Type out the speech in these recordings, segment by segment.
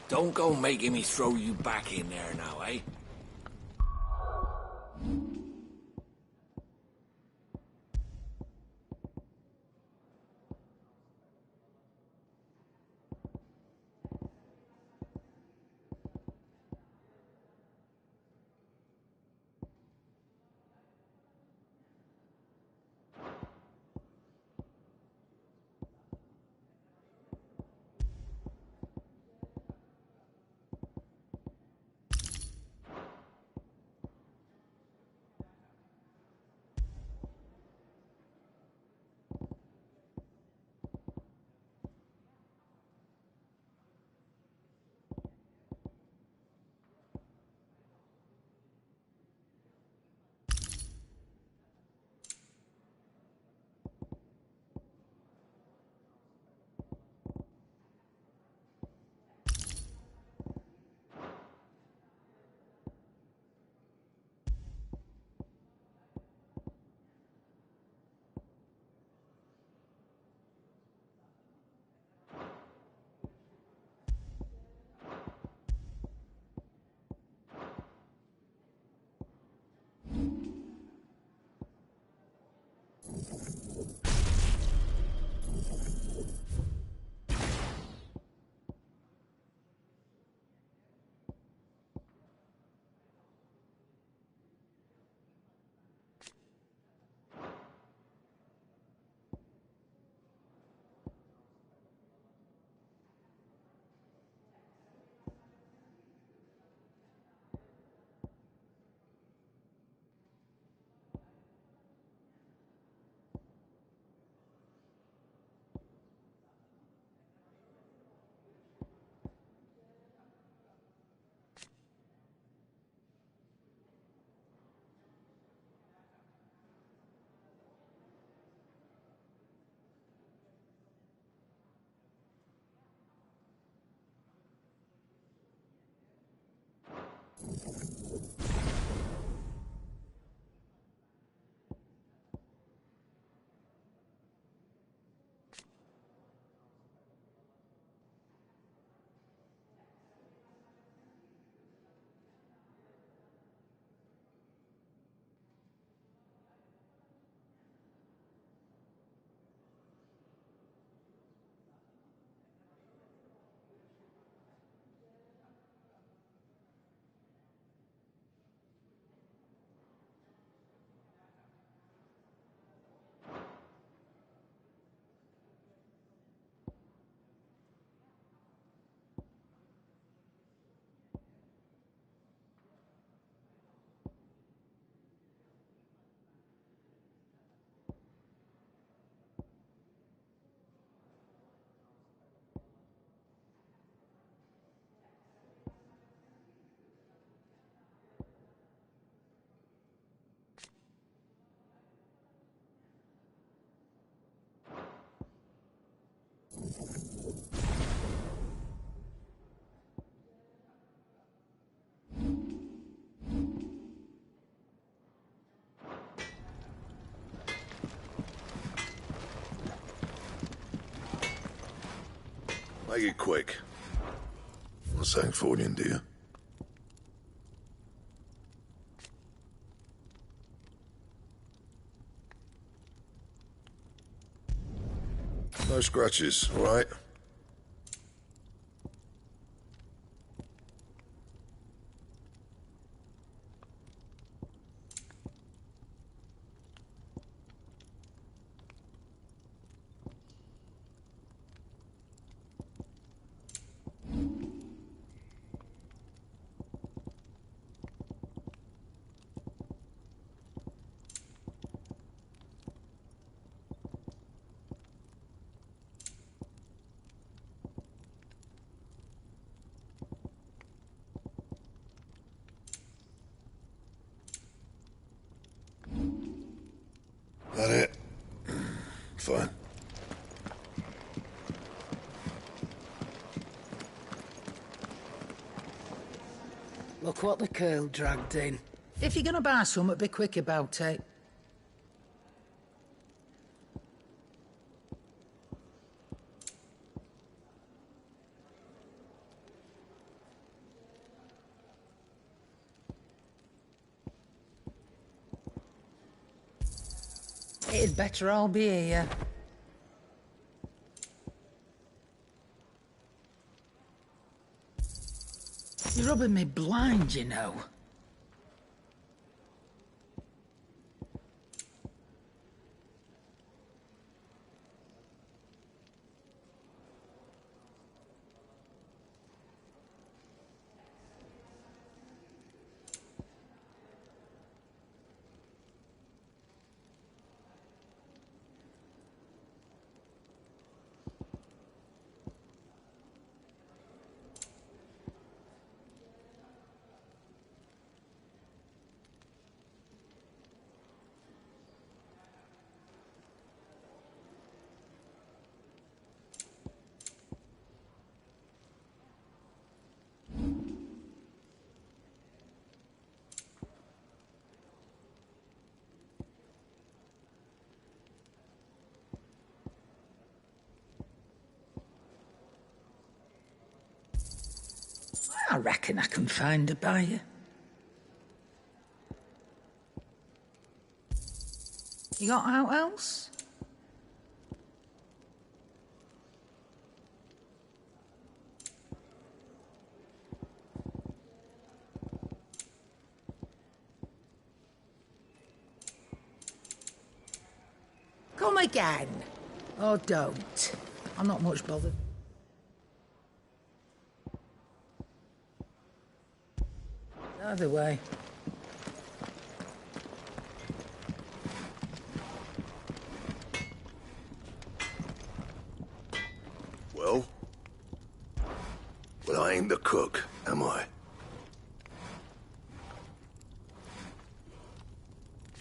Don't go making me throw you back in there now, eh? Make it quick. Not saying forwarding, do you? No scratches, all right? That it? Fine. Look what the curl dragged in. If you're gonna buy something, be quick about it. It'd better all be here. You're rubbing me blind, you know. I reckon I can find a buyer. You got out else? Come again. Or don't. I'm not much bothered. Either way. Well? Well, I ain't the cook, am I?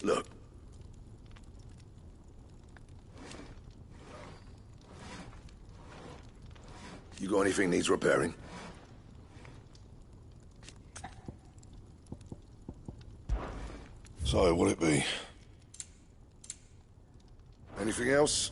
Look. You got anything needs repairing? So, what'll it be? Anything else?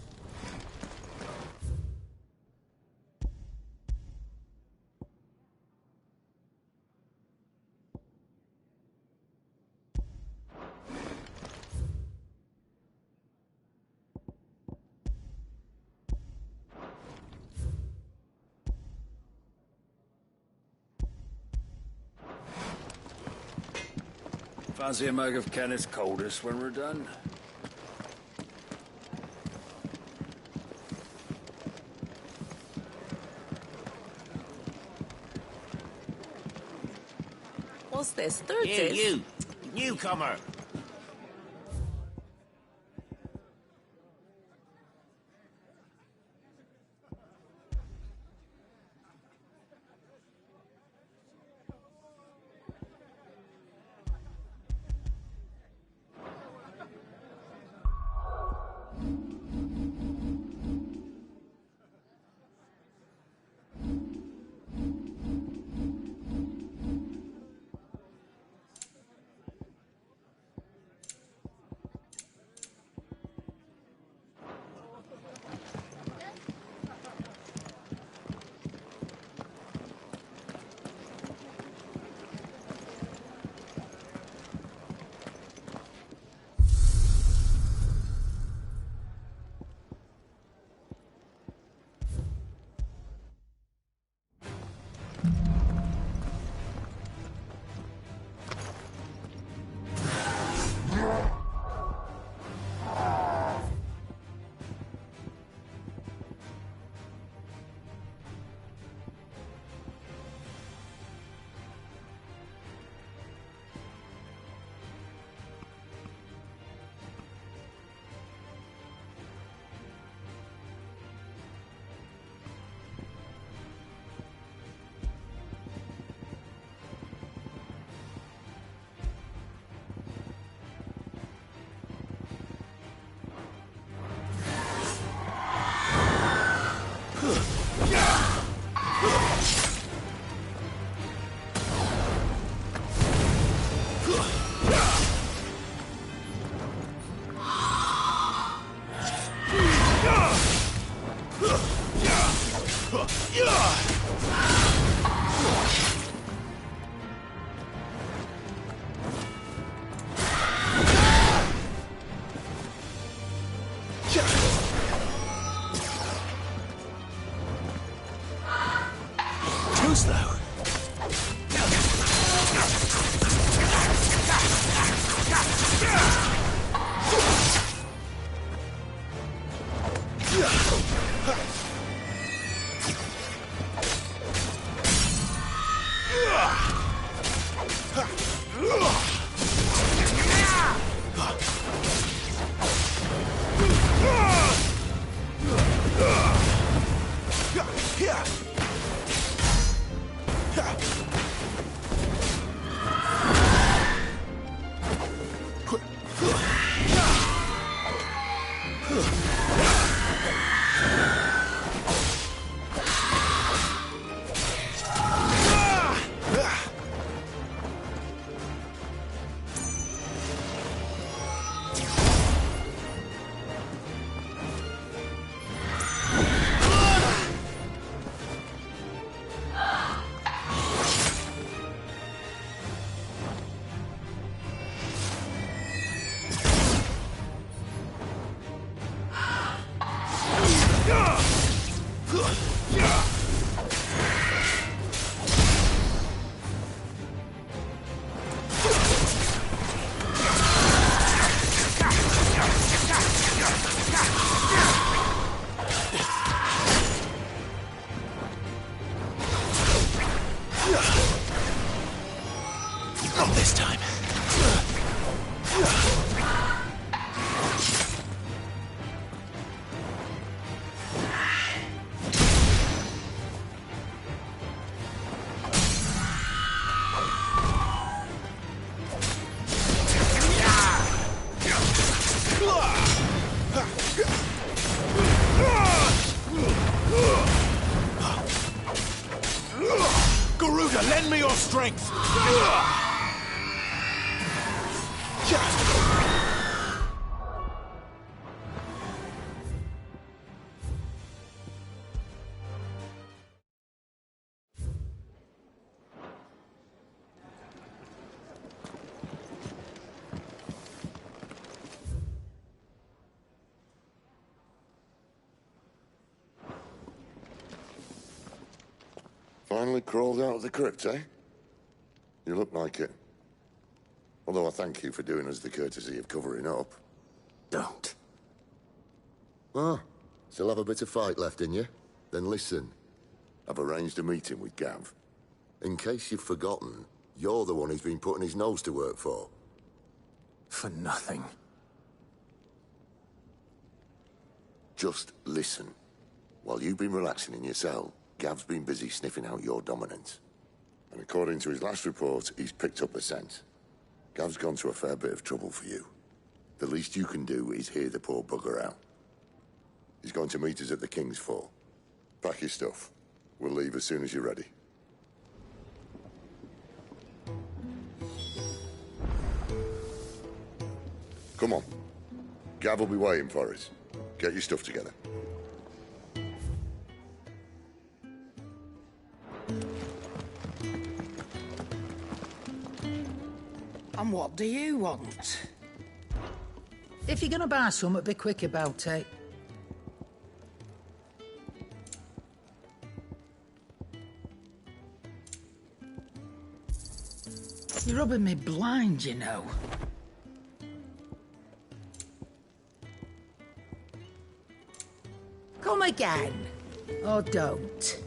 Fancy a mug of Kenneth's coldest when we're done? What's this? Third You, newcomer! close, though. Not this time. Garuda, lend me your strength! Finally crawled out of the crypt, eh? You look like it. Although I thank you for doing us the courtesy of covering up. Don't. Ah, still have a bit of fight left in you? Then listen. I've arranged a meeting with Gav. In case you've forgotten, you're the one he's been putting his nose to work for. For nothing. Just listen. While you've been relaxing in your cell, Gav's been busy sniffing out your dominance. And according to his last report, he's picked up a scent. Gav's gone to a fair bit of trouble for you. The least you can do is hear the poor bugger out. He's going to meet us at the Kingsfall. Pack your stuff. We'll leave as soon as you're ready. Come on. Gav will be waiting for us. Get your stuff together. And what do you want? If you're gonna buy something, be quick about it. You're rubbing me blind, you know. Come again. Oh, don't.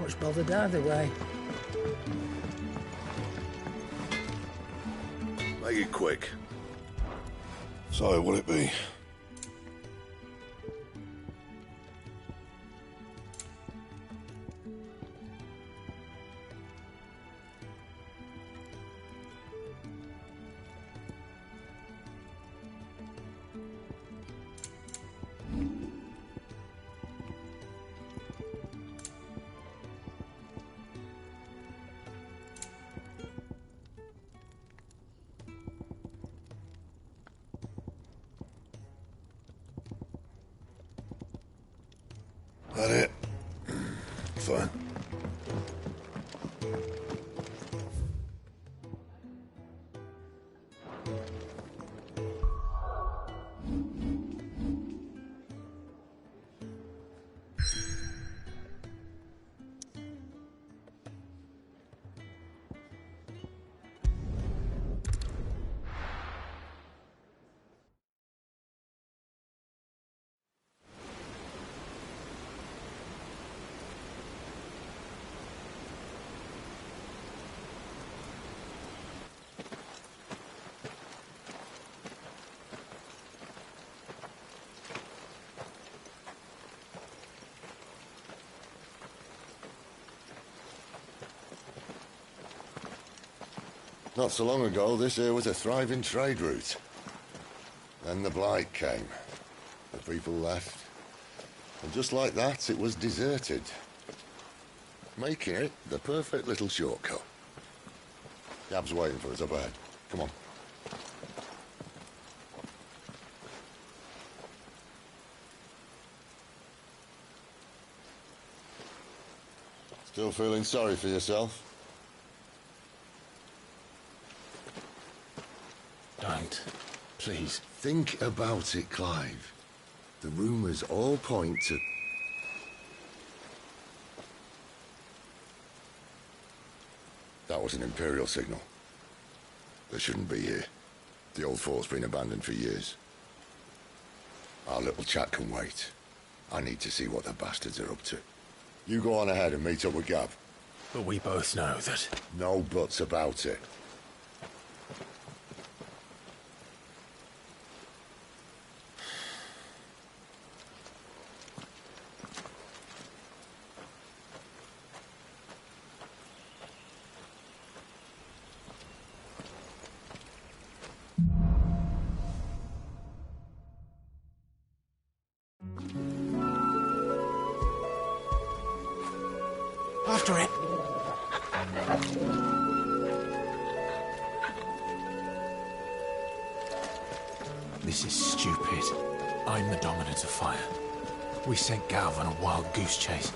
much bothered either way. Make it quick. So, what'll it be? That it? Fine. Not so long ago, this here was a thriving trade route. Then the Blight came. The people left. And just like that, it was deserted. Making it the perfect little shortcut. Gab's waiting for us up ahead. Come on. Still feeling sorry for yourself? Don't. Please. Think about it, Clive. The rumours all point to... That was an Imperial signal. They shouldn't be here. The old fort's been abandoned for years. Our little chat can wait. I need to see what the bastards are up to. You go on ahead and meet up with Gab. But we both know that... No buts about it. After it. This is stupid. I'm the dominant of fire. We sent Gav on a wild goose chase.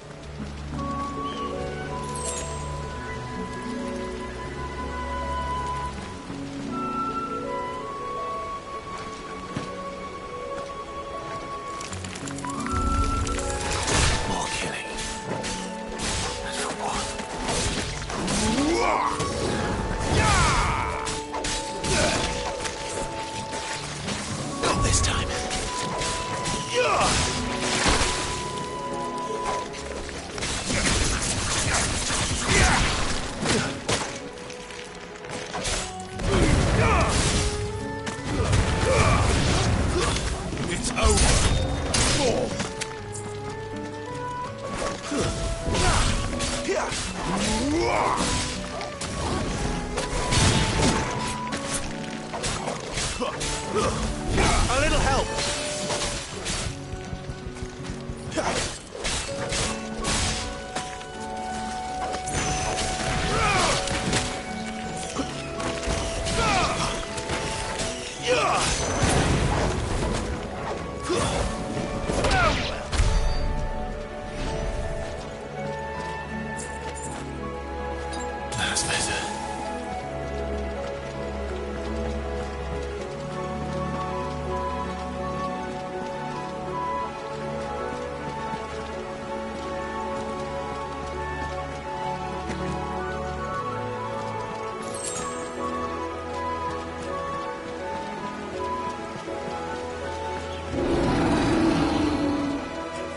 A little help! That's better.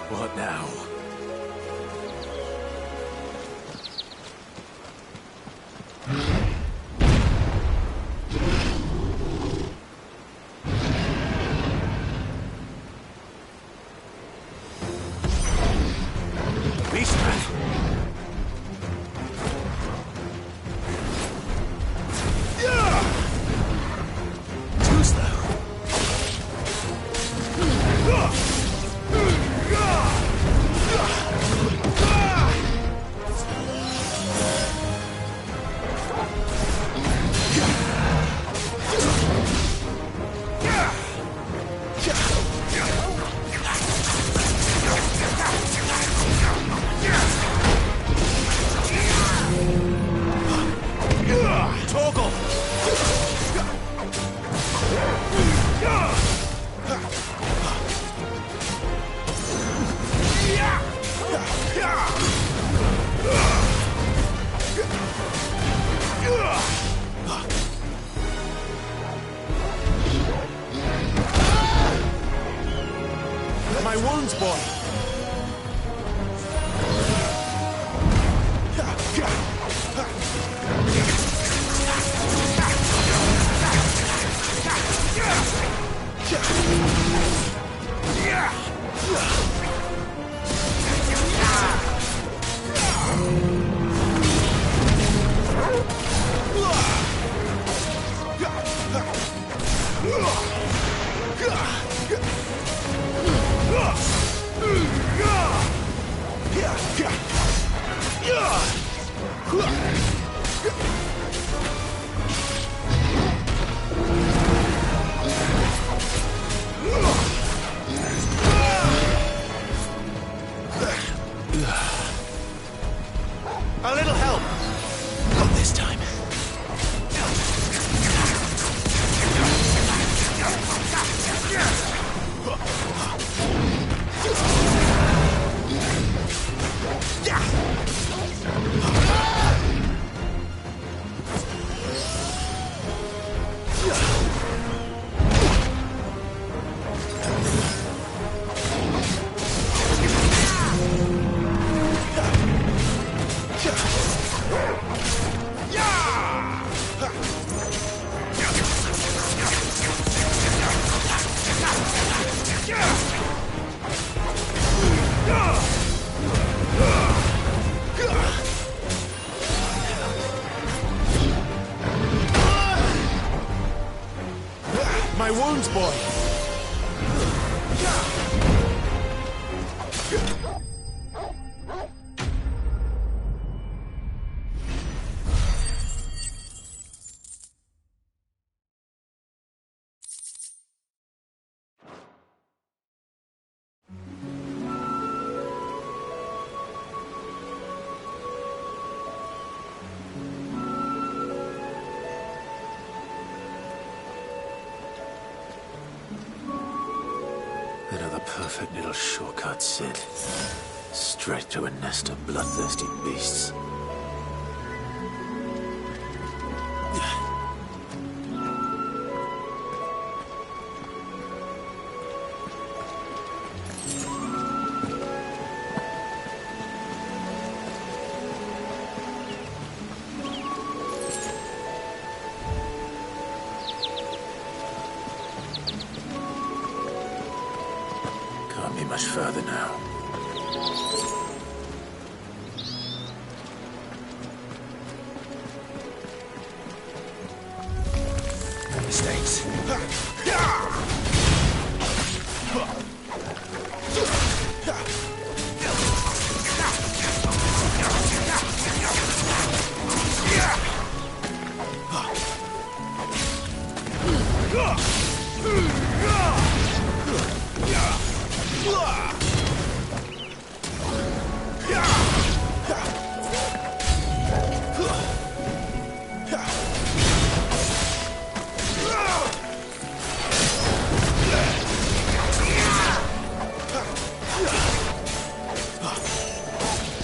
What now? strap. Too slow. Toggle! My wounds, boy! A little help! Not this time. My wounds, boy! Another perfect little shortcut, Sid. Straight to a nest of bloodthirsty beasts. Can't be much further now. Mistakes.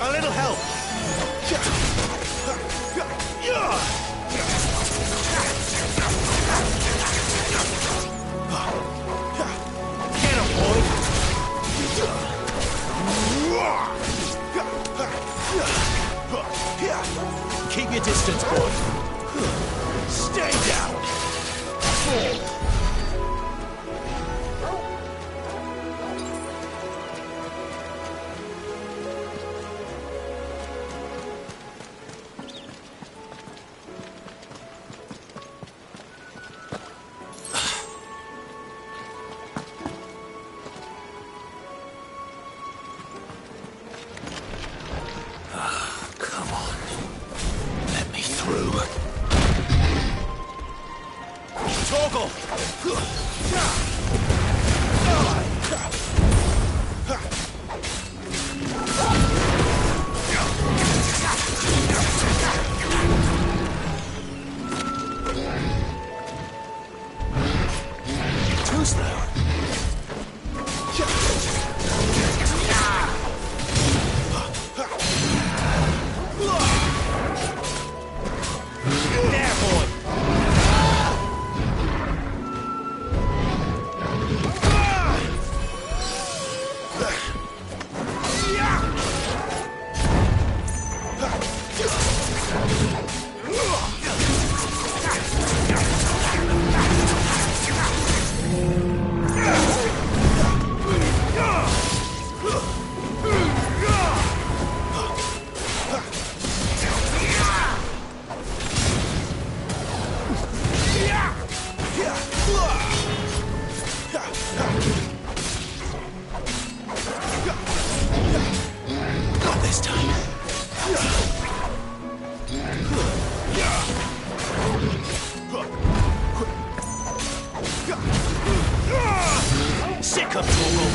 A little help. Get him, boy. Keep your distance, boy. Stay down. Fall. Toggle! Too slow. There, boy! Not this time. Sick of Toggle.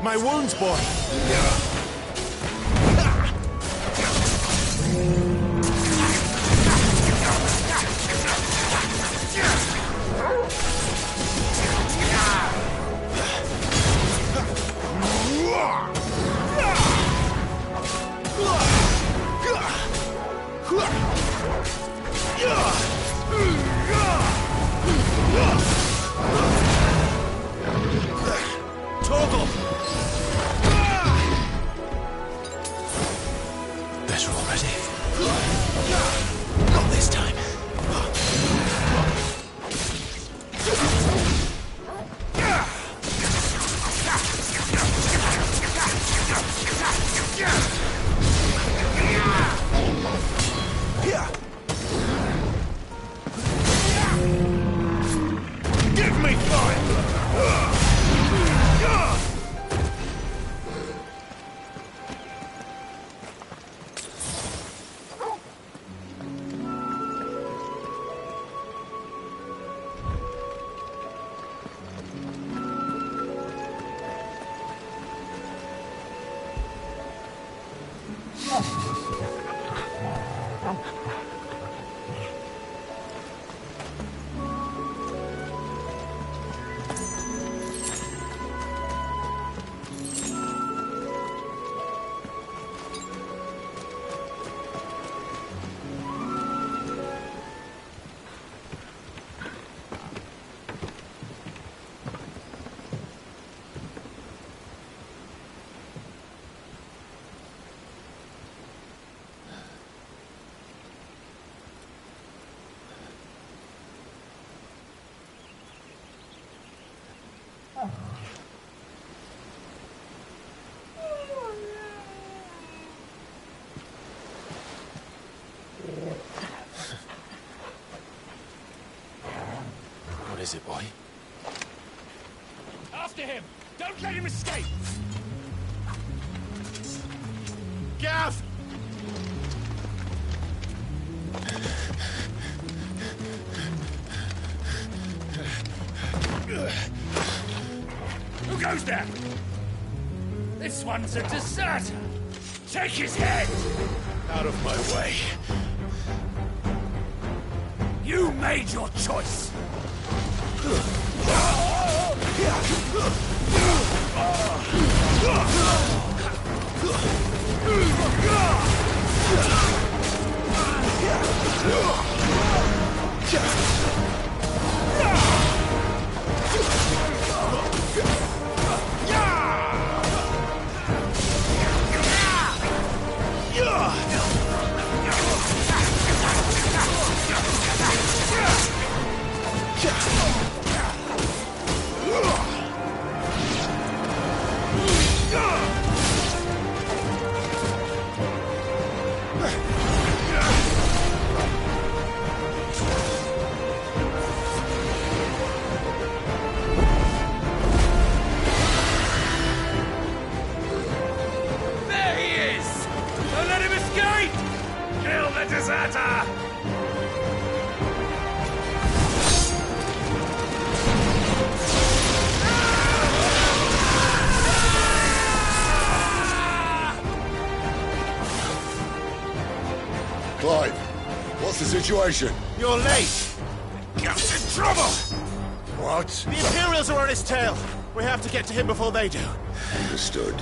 My wounds, boy. Toggle! Better already. Not this time. Give me fire! What is it, boy? After him! Don't let him escape! Gav! Who goes there? This one's a deserter! Take his head! Out of my way. You made your choice! Clive, what's the situation? You're late! Gav's in trouble! What? The Imperials are on his tail! We have to get to him before they do. Understood.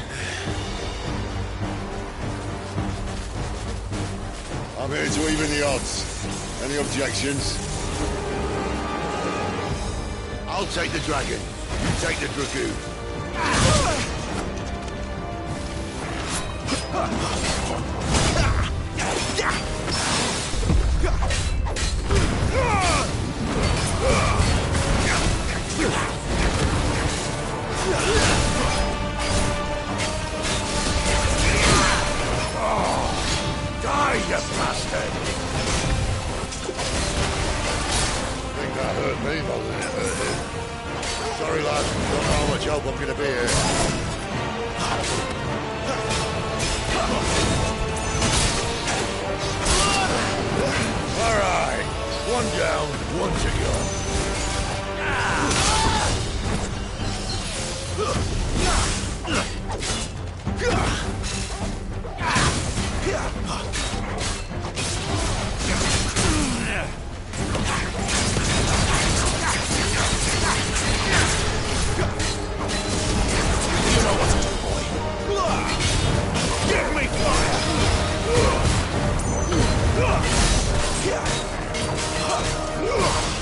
I'm here to even the odds. Any objections? I'll take the dragon. You take the dragoon. Die, you bastard! Think that hurt me more than it hurt him. Sorry, lad. Don't know how much help I'm gonna be here. All right. One down, one to go. Give me fire!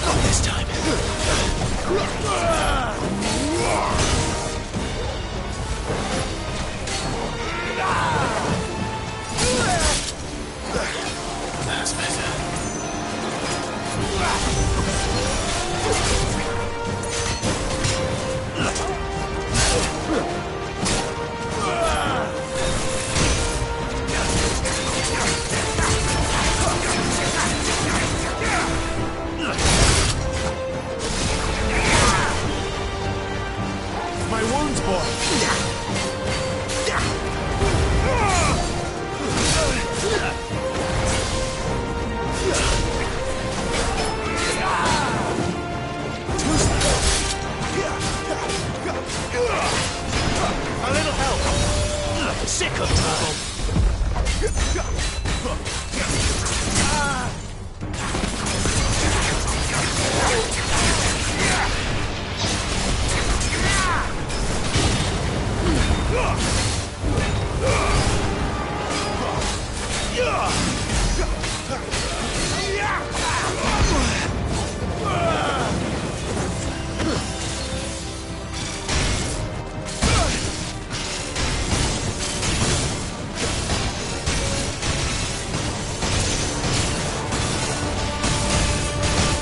Not this time. That's better. My wounds, boy. A little help. Sick of trouble.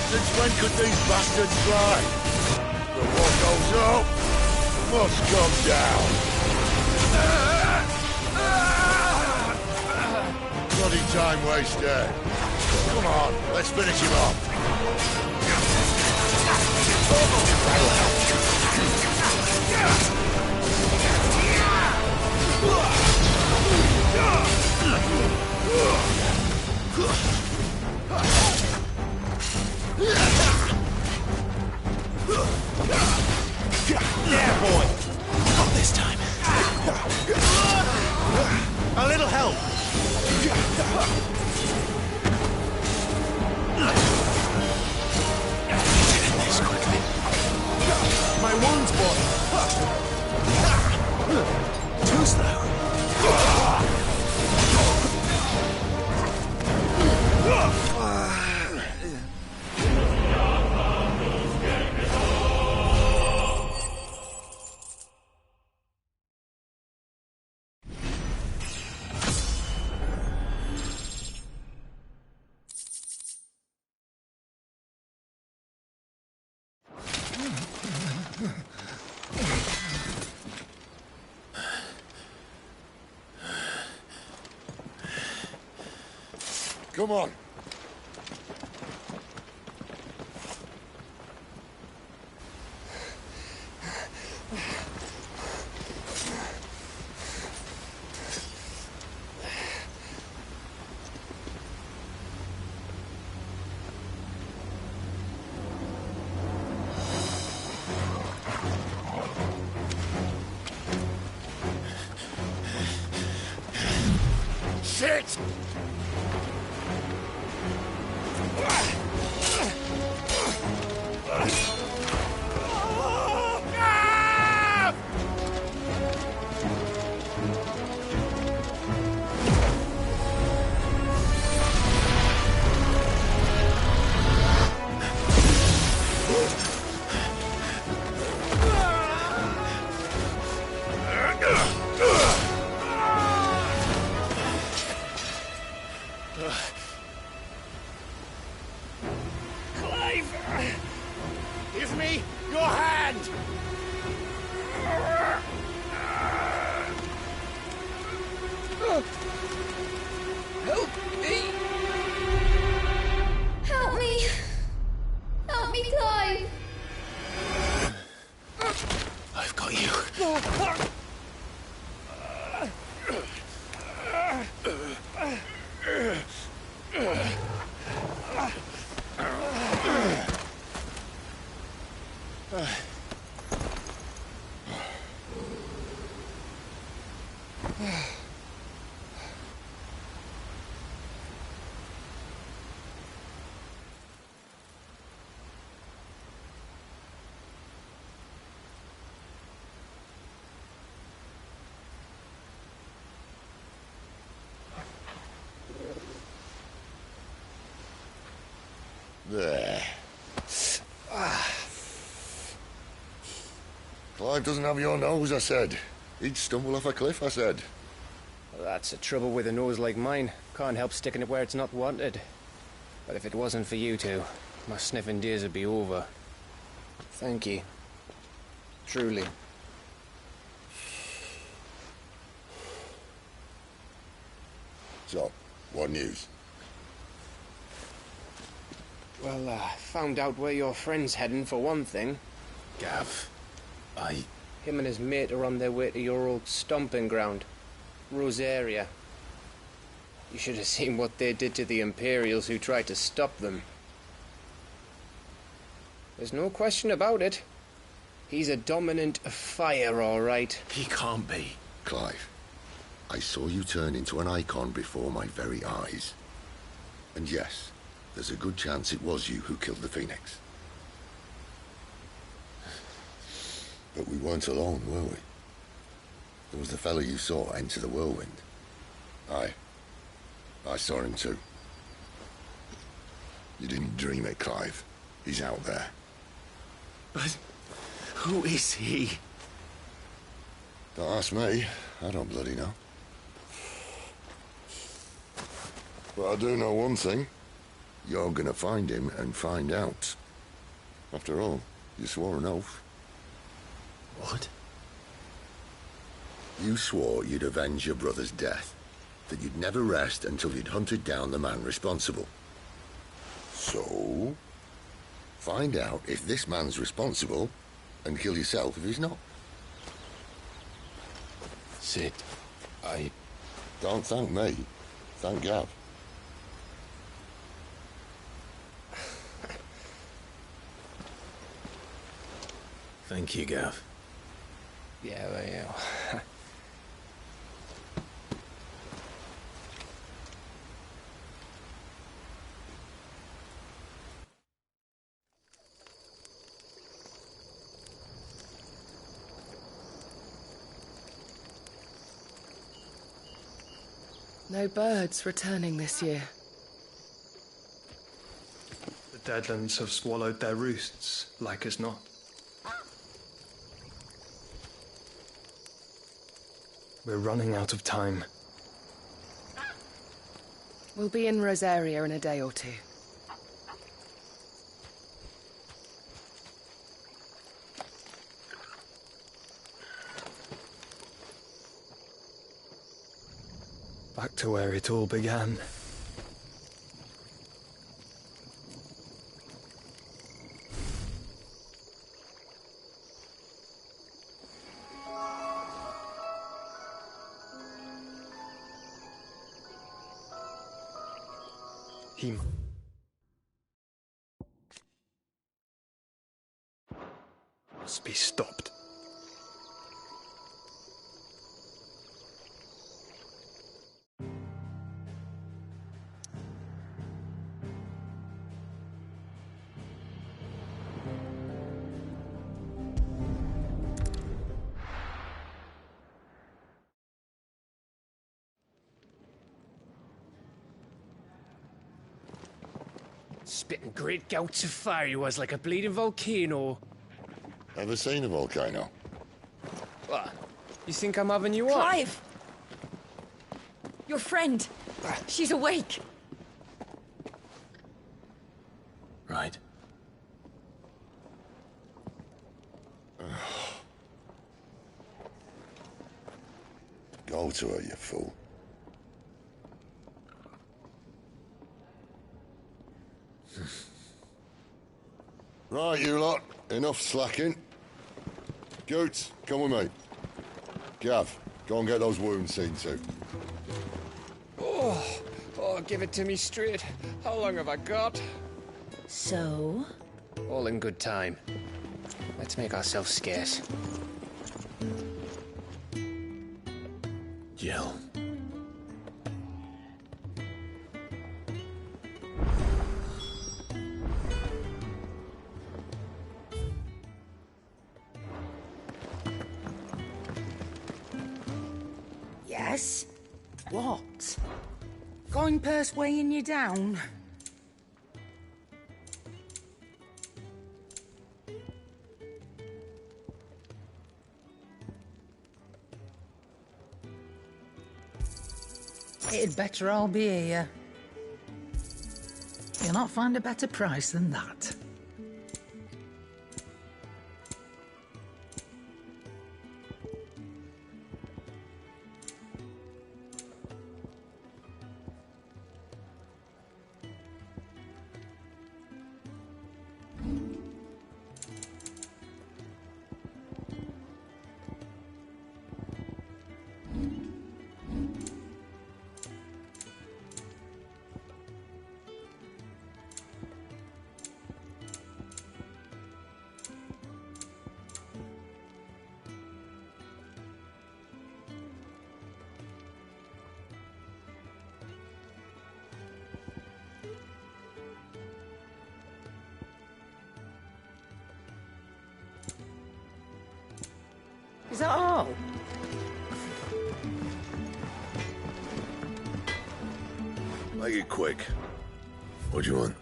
Since when could these bastards fly? But what goes up must come down. Bloody time waster. Come on, let's finish him off. Yeah, boy. Not this time. A little help. Get this quickly. My wounds, boy. Too slow. Come on. it! Give me your hand! Help me! Help me! Help me, Clive! I've got you. There. Clive doesn't have your nose, I said. He'd stumble off a cliff, I said. Well, that's the trouble with a nose like mine. Can't help sticking it where it's not wanted. But if it wasn't for you two, my sniffing days would be over. Thank you. Truly. So, what news? Well, found out where your friend's heading, for one thing. Gav, Him and his mate are on their way to your old stomping ground, Rosaria. You should have seen what they did to the Imperials who tried to stop them. There's no question about it. He's a dominant of fire, all right. He can't be. Clive, I saw you turn into an icon before my very eyes. And yes, there's a good chance it was you who killed the Phoenix. But we weren't alone, were we? There was the fellow you saw enter the whirlwind. I saw him too. You didn't dream it, Clive. He's out there. But who is he? Don't ask me. I don't bloody know. But I do know one thing. You're gonna find him and find out. After all, you swore an oath. What? You swore you'd avenge your brother's death. That you'd never rest until you'd hunted down the man responsible. So, find out if this man's responsible, and kill yourself if he's not. Sid, Don't thank me. Thank Gav. Thank you, Gav. Yeah, well. No birds returning this year. The Deadlands have swallowed their roosts, like as not. We're running out of time. We'll be in Rosaria in a day or two. Back to where it all began. He must be stopped. Spitting great gouts of fire he was, like a bleeding volcano. Ever seen a volcano? What? You think I'm having you on? Clive! Your friend. She's awake. Right. Go to her, you fool. Right, you lot. Enough slacking. Goots, come with me. Gav, go and get those wounds seen to. Oh, give it to me straight. How long have I got? So? All in good time. Let's make ourselves scarce. Jill. Yes? What? Coin purse weighing you down? It'd better all be here. You'll not find a better price than that. Is that all? Make it quick. What do you want?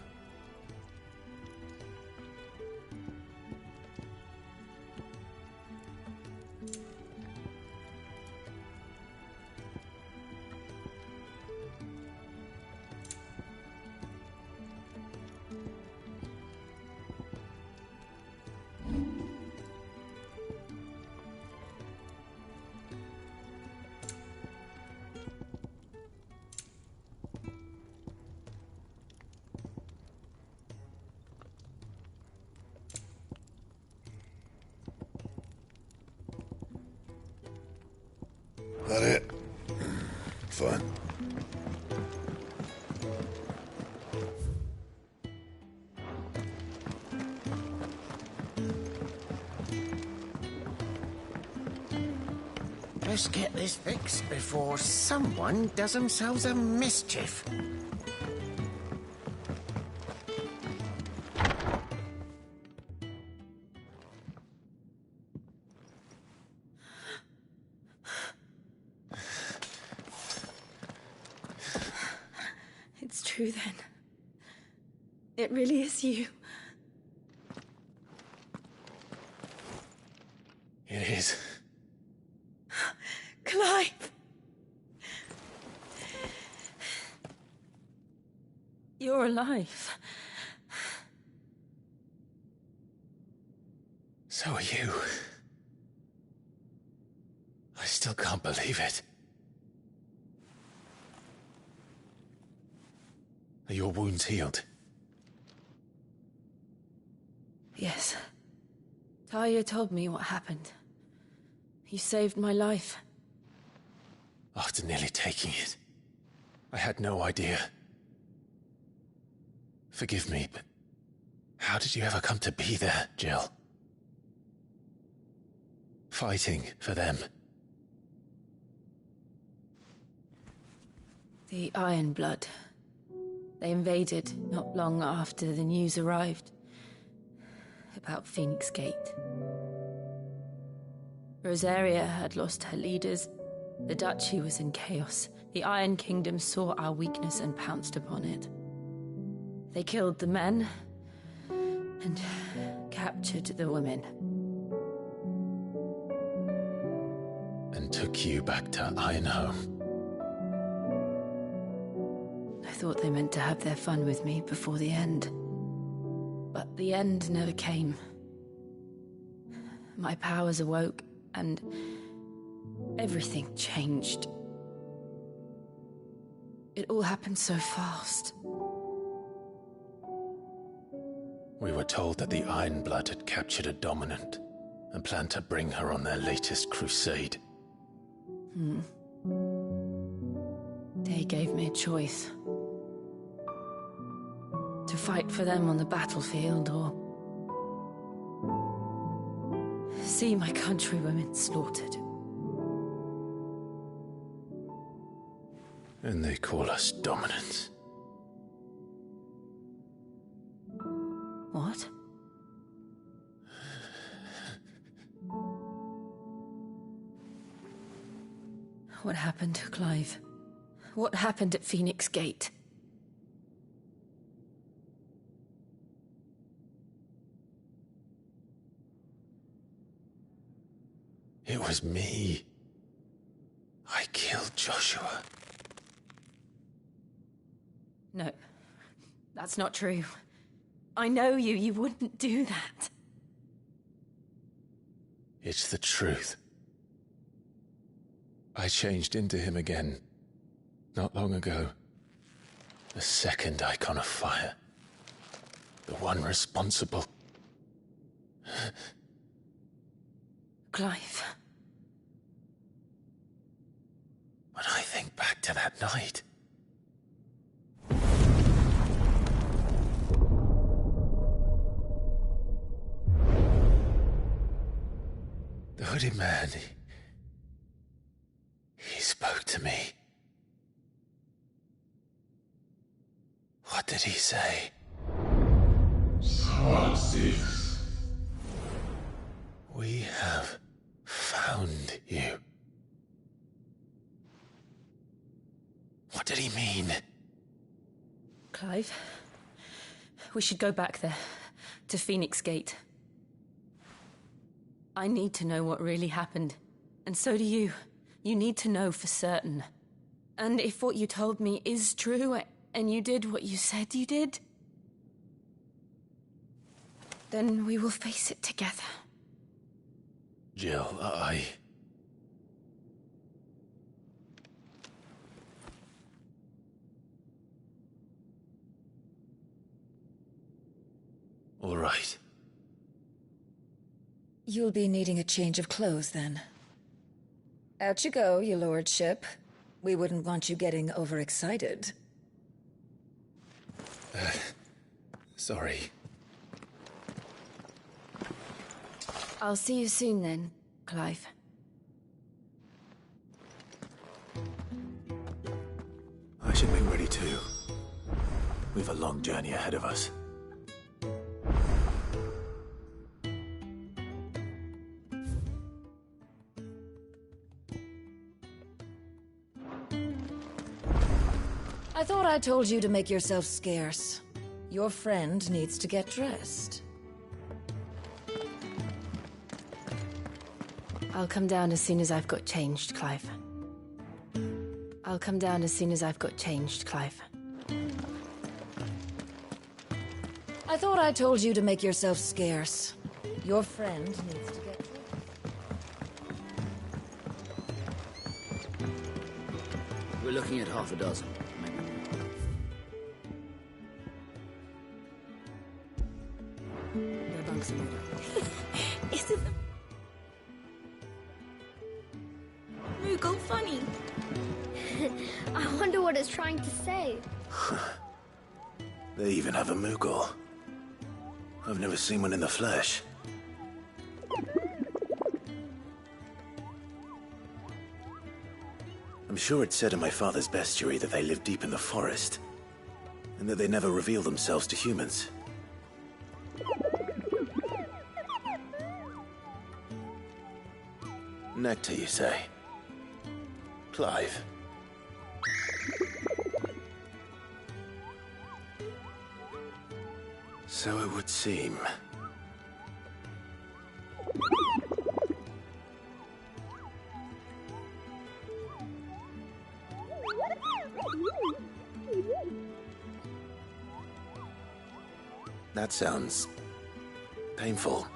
That it? Fine. Let's get this fixed before someone does themselves a mischief. It's true then. It really is you. It is. Clive! You're alive. So are you. I still can't believe it. Are your wounds healed? Yes. Talia told me what happened. You saved my life. After nearly taking it, I had no idea. Forgive me, but how did you ever come to be there, Jill? Fighting for them. The Iron Blood. They invaded not long after the news arrived about Phoenix Gate. Rosaria had lost her leaders. The Duchy was in chaos. The Iron Kingdom saw our weakness and pounced upon it. They killed the men and captured the women. And took you back to Ironhome. I thought they meant to have their fun with me before the end. But the end never came. My powers awoke, and everything changed. It all happened so fast. We were told that the Ironblood had captured a dominant and planned to bring her on their latest crusade. They gave me a choice. To fight for them on the battlefield, or see my countrywomen slaughtered. And they call us dominants. What? What happened, Clive? What happened at Phoenix Gate? It was me. I killed Joshua. No, that's not true. I know you. You wouldn't do that. It's the truth. I changed into him again, not long ago. The second icon of fire. The one responsible. Clive. When I think back to that night... The hooded man, he spoke to me. What did he say? Part 6. We have found you. What did he mean? Clive, we should go back there, to Phoenix Gate. I need to know what really happened, and so do you. You need to know for certain. And if what you told me is true, and you did what you said you did, then we will face it together. Jill, All right. You'll be needing a change of clothes, then. Out you go, your lordship. We wouldn't want you getting overexcited. Sorry. I'll see you soon then, Clive. I should be ready too. We've a long journey ahead of us. I thought I told you to make yourself scarce. Your friend needs to get dressed. I'll come down as soon as I've got changed, Clive. I'll come down as soon as I've got changed, Clive. I thought I told you to make yourself scarce. Your friend needs to get dressed. We're looking at half a dozen. Their bunks are ready. Isn't the Moogle funny? I wonder what it's trying to say. They even have a Moogle. I've never seen one in the flesh. I'm sure it said in my father's bestiary that they live deep in the forest, and that they never reveal themselves to humans. Nectar, you say? Clive. So it would seem. That sounds painful.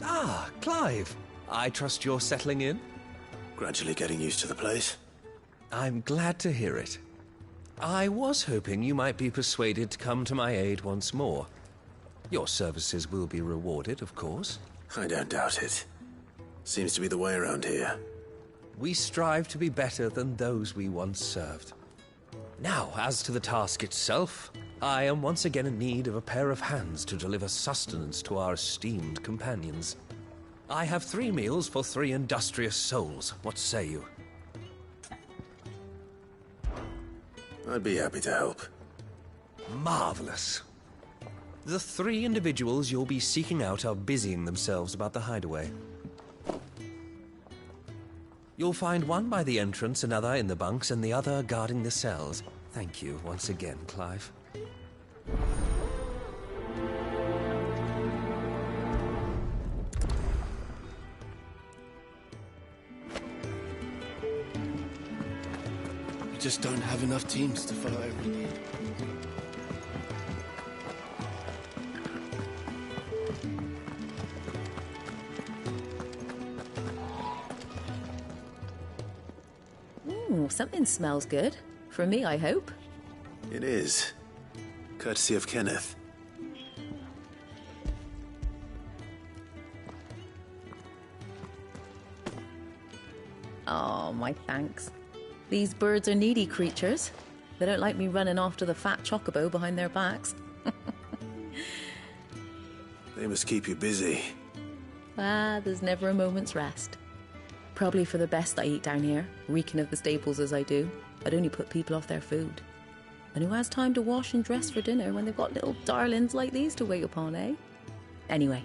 Ah, Clive. I trust you're settling in? Gradually getting used to the place. I'm glad to hear it. I was hoping you might be persuaded to come to my aid once more. Your services will be rewarded, of course. I don't doubt it. Seems to be the way around here. We strive to be better than those we once served. Now, as to the task itself, I am once again in need of a pair of hands to deliver sustenance to our esteemed companions. I have 3 meals for 3 industrious souls. What say you? I'd be happy to help. Marvelous. The 3 individuals you'll be seeking out are busying themselves about the hideaway. You'll find one by the entrance, another in the bunks, and the other guarding the cells. Thank you once again, Clive. We just don't have enough teams to follow every need. Ooh, something smells good. For me, I hope. It is. Courtesy of Kenneth. Oh, my thanks. These birds are needy creatures. They don't like me running off to the fat chocobo behind their backs. They must keep you busy. Ah, there's never a moment's rest. Probably for the best I eat down here, reeking of the staples as I do. I'd only put people off their food. And who has time to wash and dress for dinner when they've got little darlings like these to wait upon, eh? Anyway,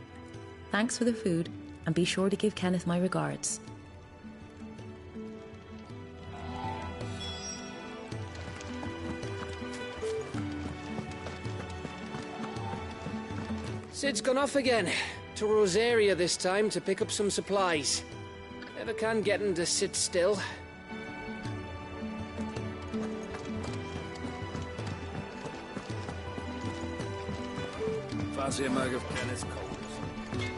thanks for the food, and be sure to give Kenneth my regards. Sid's gone off again. To Rosaria this time to pick up some supplies. Never can get him to sit still. Fancy a mug of Kenneth's coldest.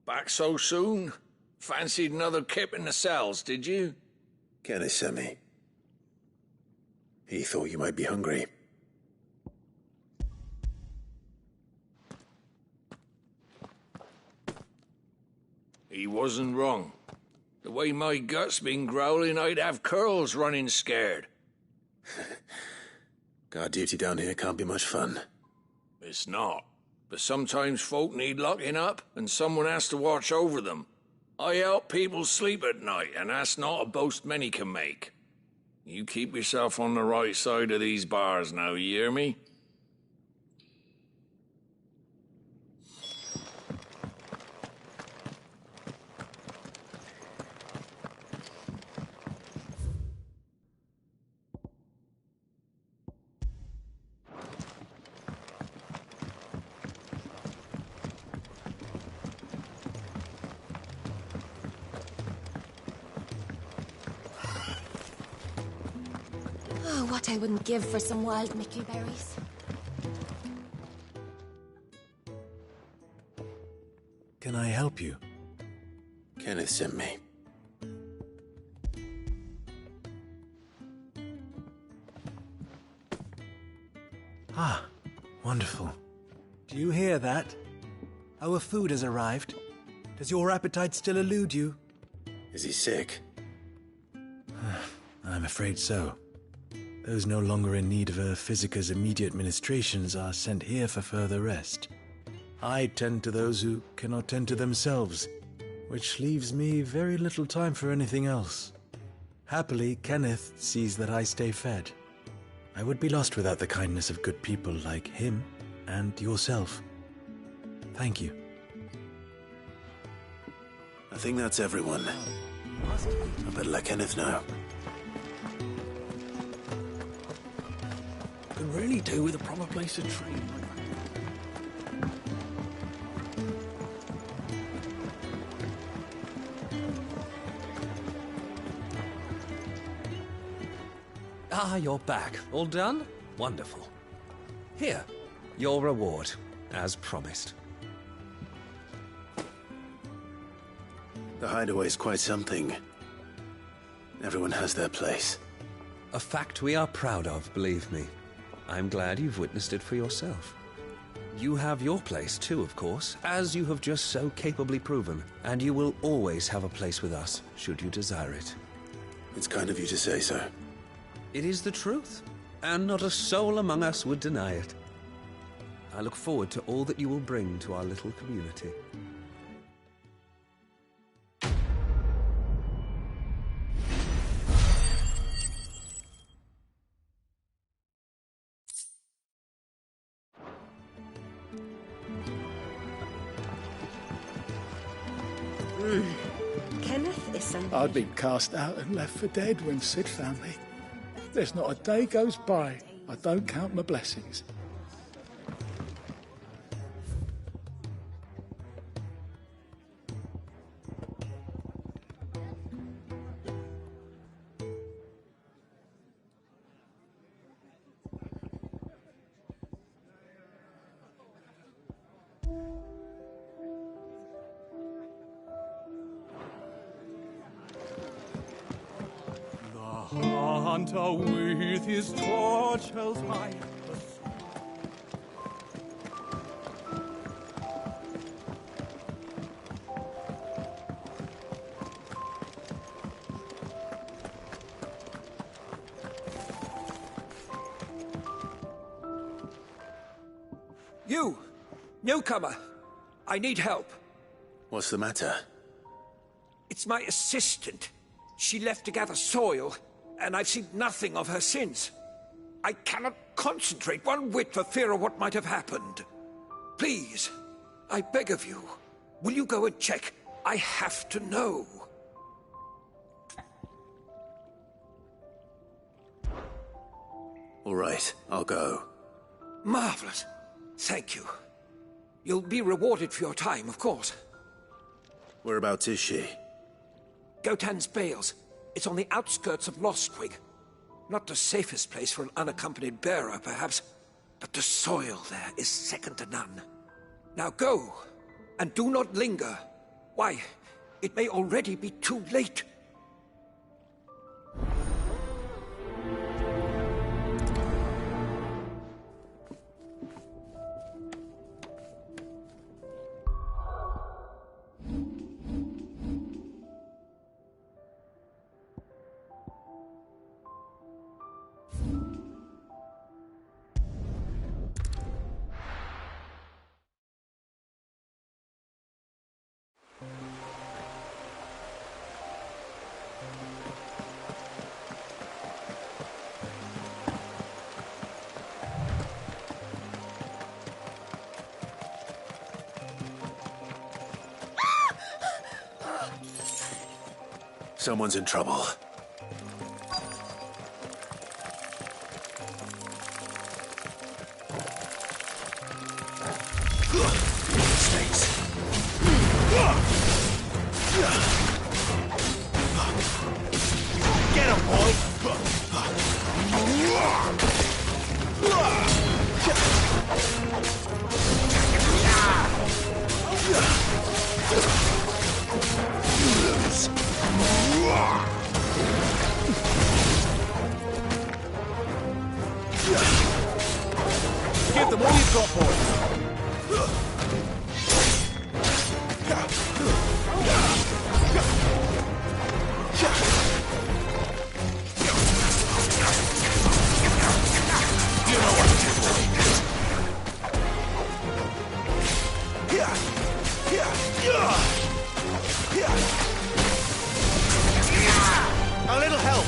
Back so soon? Fancied another kip in the cells, did you? Kenneth sent me. He thought you might be hungry. He wasn't wrong. The way my gut's been growling, I'd have curls running scared. Guard duty down here can't be much fun. It's not. But sometimes folk need locking up, and someone has to watch over them. I help people sleep at night, and that's not a boast many can make. You keep yourself on the right side of these bars now, you hear me? Oh, what I wouldn't give for some wild Mickey berries. Can I help you? Kenneth sent me. Ah, wonderful. Do you hear that? Our food has arrived. Does your appetite still elude you? Is he sick? I'm afraid so. Those no longer in need of a physicker's immediate ministrations are sent here for further rest. I tend to those who cannot tend to themselves, which leaves me very little time for anything else. Happily, Kenneth sees that I stay fed. I would be lost without the kindness of good people like him and yourself. Thank you. I think that's everyone. I better let Kenneth know. Could really do with a proper place to train. Ah, you're back. All done? Wonderful. Here, your reward, as promised. The hideaway's quite something. Everyone has their place. A fact we are proud of, believe me. I'm glad you've witnessed it for yourself. You have your place too, of course, as you have just so capably proven, and you will always have a place with us, should you desire it. It's kind of you to say so. It is the truth, and not a soul among us would deny it. I look forward to all that you will bring to our little community. Kenneth is something. I'd been cast out and left for dead when Sid found me. There's not a day goes by I don't count my blessings. Hunter with his torch held high. You, newcomer, I need help. What's the matter? It's my assistant. She left to gather soil, and I've seen nothing of her since. I cannot concentrate one whit for fear of what might have happened. Please, I beg of you, will you go and check? I have to know. All right, I'll go. Marvelous. Thank you. You'll be rewarded for your time, of course. Whereabouts is she? Gotan's Bales. It's on the outskirts of Lostwig. Not the safest place for an unaccompanied bearer, perhaps, but the soil there is second to none. Now go, and do not linger. Why, it may already be too late. Someone's in trouble. Get him, boy! Give them all you've got, boy! A little help!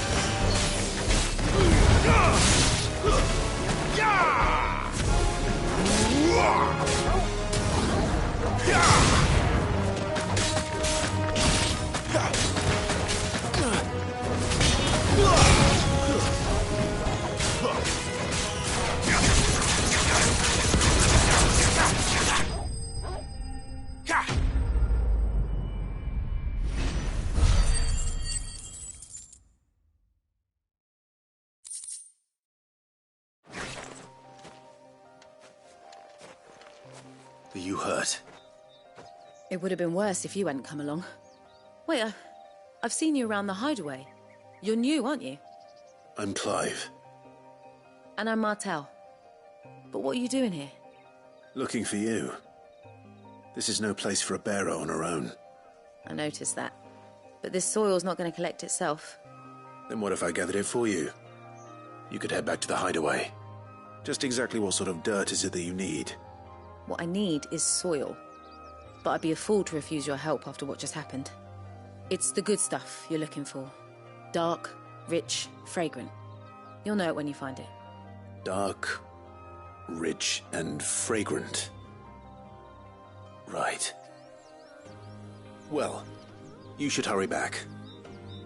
Are you hurt? It would have been worse if you hadn't come along. Wait, I've seen you around the hideaway. You're new, aren't you? I'm Clive. And I'm Martel. But what are you doing here? Looking for you. This is no place for a bearer on her own. I noticed that. But this soil's not going to collect itself. Then what if I gathered it for you? You could head back to the hideaway. Just exactly what sort of dirt is it that you need? What I need is soil. But I'd be a fool to refuse your help after what just happened. It's the good stuff you're looking for. Dark, rich, fragrant. You'll know it when you find it. Dark, rich, and fragrant. Right. Well, you should hurry back.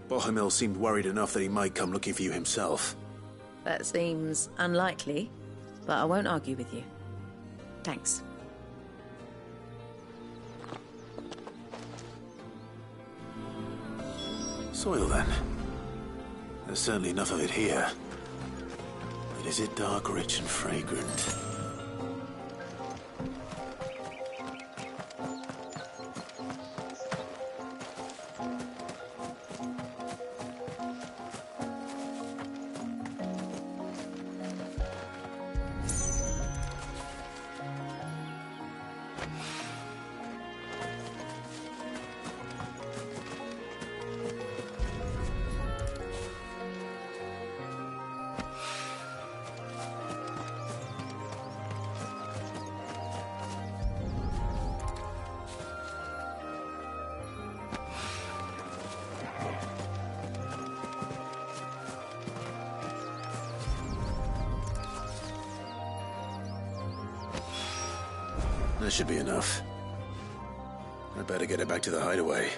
Bohemil seemed worried enough that he might come looking for you himself. That seems unlikely, but I won't argue with you. Thanks. Soil, then. There's certainly enough of it here. But is it dark, rich, and fragrant? That should be enough. I better get it back to the hideaway.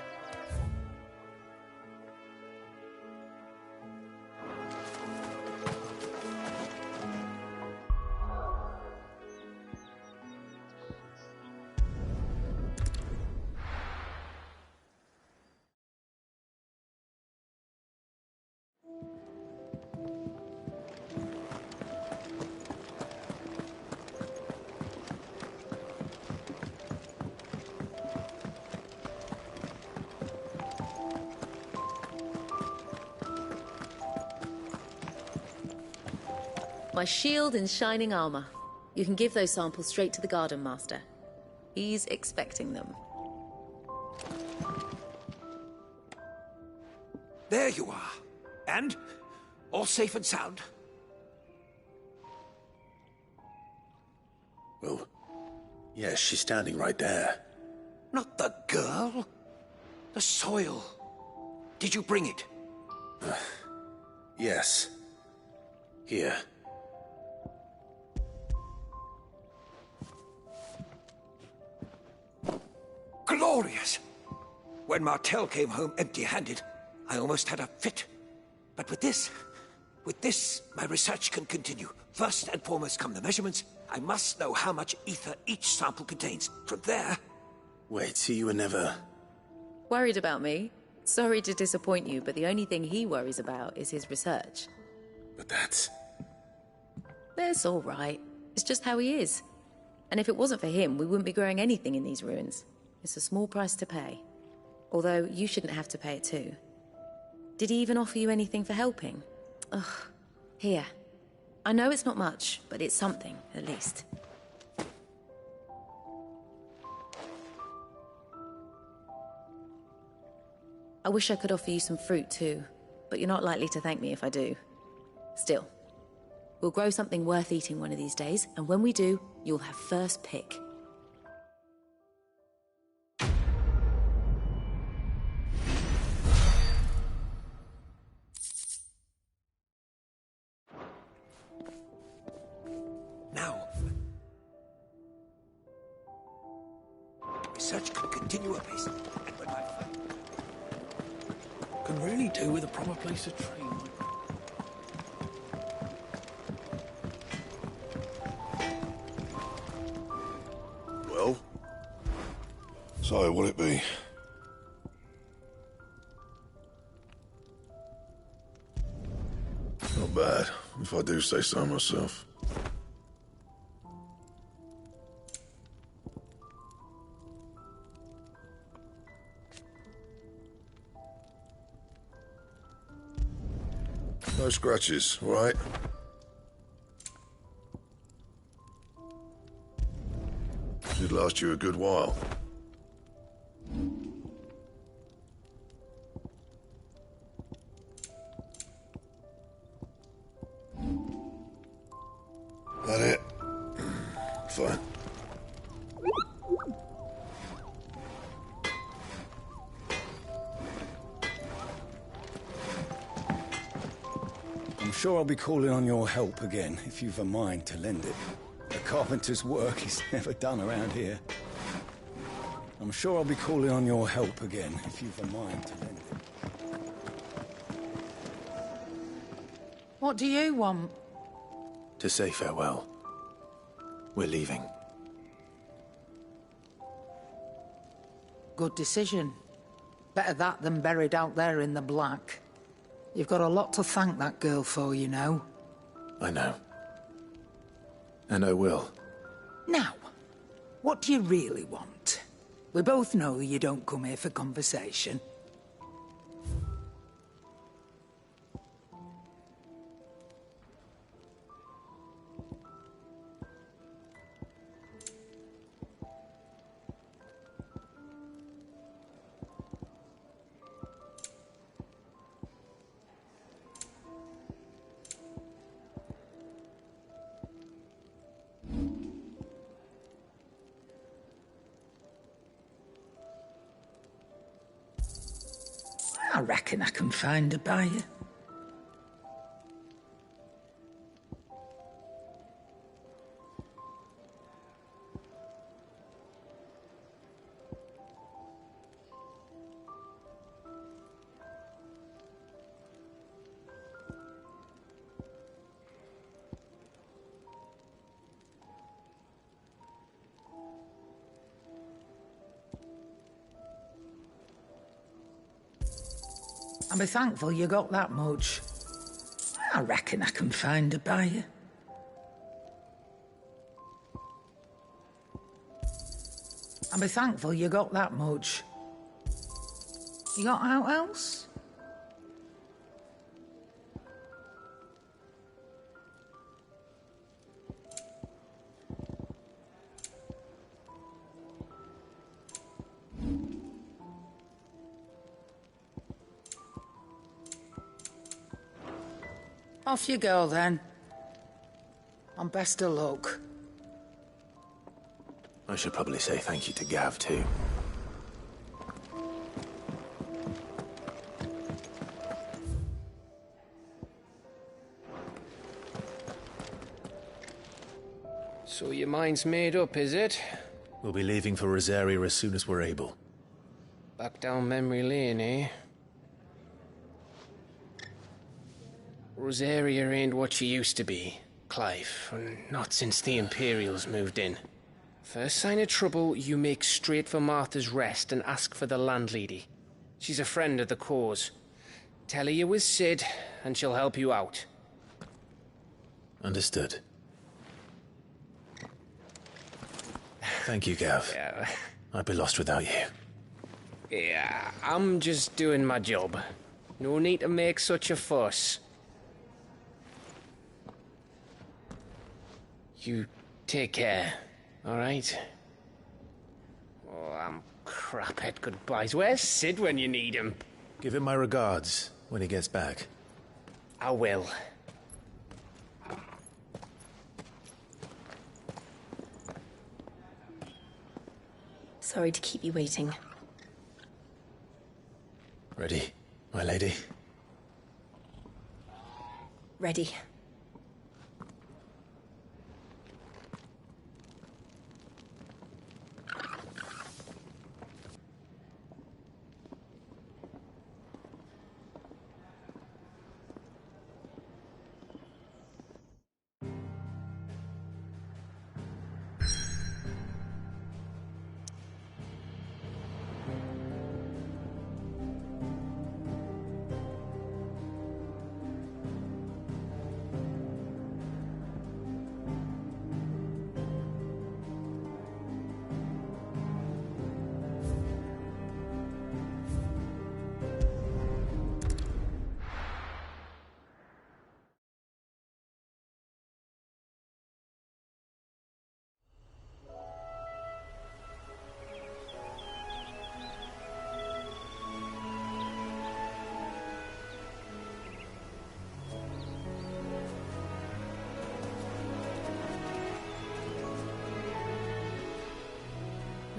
My shield and shining armor. You can give those samples straight to the Garden Master. He's expecting them. There you are. And? All safe and sound? Well, yes, she's standing right there. Not the girl. The soil. Did you bring it? Yes. Here. Glorious! When Martel came home empty-handed, I almost had a fit. But with this, my research can continue. First and foremost come the measurements. I must know how much ether each sample contains. From there... Wait, so you were never... Worried about me? Sorry to disappoint you, but the only thing he worries about is his research. But that's... That's all right. It's just how he is. And if it wasn't for him, we wouldn't be growing anything in these ruins. It's a small price to pay. Although, you shouldn't have to pay it too. Did he even offer you anything for helping? Ugh. Here. I know it's not much, but it's something, at least. I wish I could offer you some fruit too, but you're not likely to thank me if I do. Still, we'll grow something worth eating one of these days, and when we do, you'll have first pick. Now, research can continue apace, and when I find... Can really do with a proper place to train. Well? So, what'll it be? Not bad, if I do say so myself. No scratches, all right? Should last you a good while. That it? Fine. I'm sure I'll be calling on your help again, if you've a mind to lend it. A carpenter's work is never done around here. I'm sure I'll be calling on your help again, if you've a mind to lend it. What do you want? To say farewell. We're leaving. Good decision. Better that than buried out there in the black. You've got a lot to thank that girl for, you know. I know. And I will. Now, what do you really want? We both know you don't come here for conversation. I reckon I can find a buyer. I'll be thankful you got that much. I reckon I can find a buyer. I'll be thankful you got that much. You got out else? Off you go, then. And best of luck. I should probably say thank you to Gav, too. So your mind's made up, is it? We'll be leaving for Rosaria as soon as we're able. Back down memory lane, eh? Rosaria ain't what she used to be, Clive. Not since the Imperials moved in. First sign of trouble, you make straight for Martha's Rest and ask for the landlady. She's a friend of the cause. Tell her you was Sid, and she'll help you out. Understood. Thank you, Gav. Yeah. I'd be lost without you. Yeah, I'm just doing my job. No need to make such a fuss. You take care, all right? Oh, I'm crap at goodbyes. Where's Sid when you need him? Give him my regards when he gets back. I will. Sorry to keep you waiting. Ready, my lady? Ready.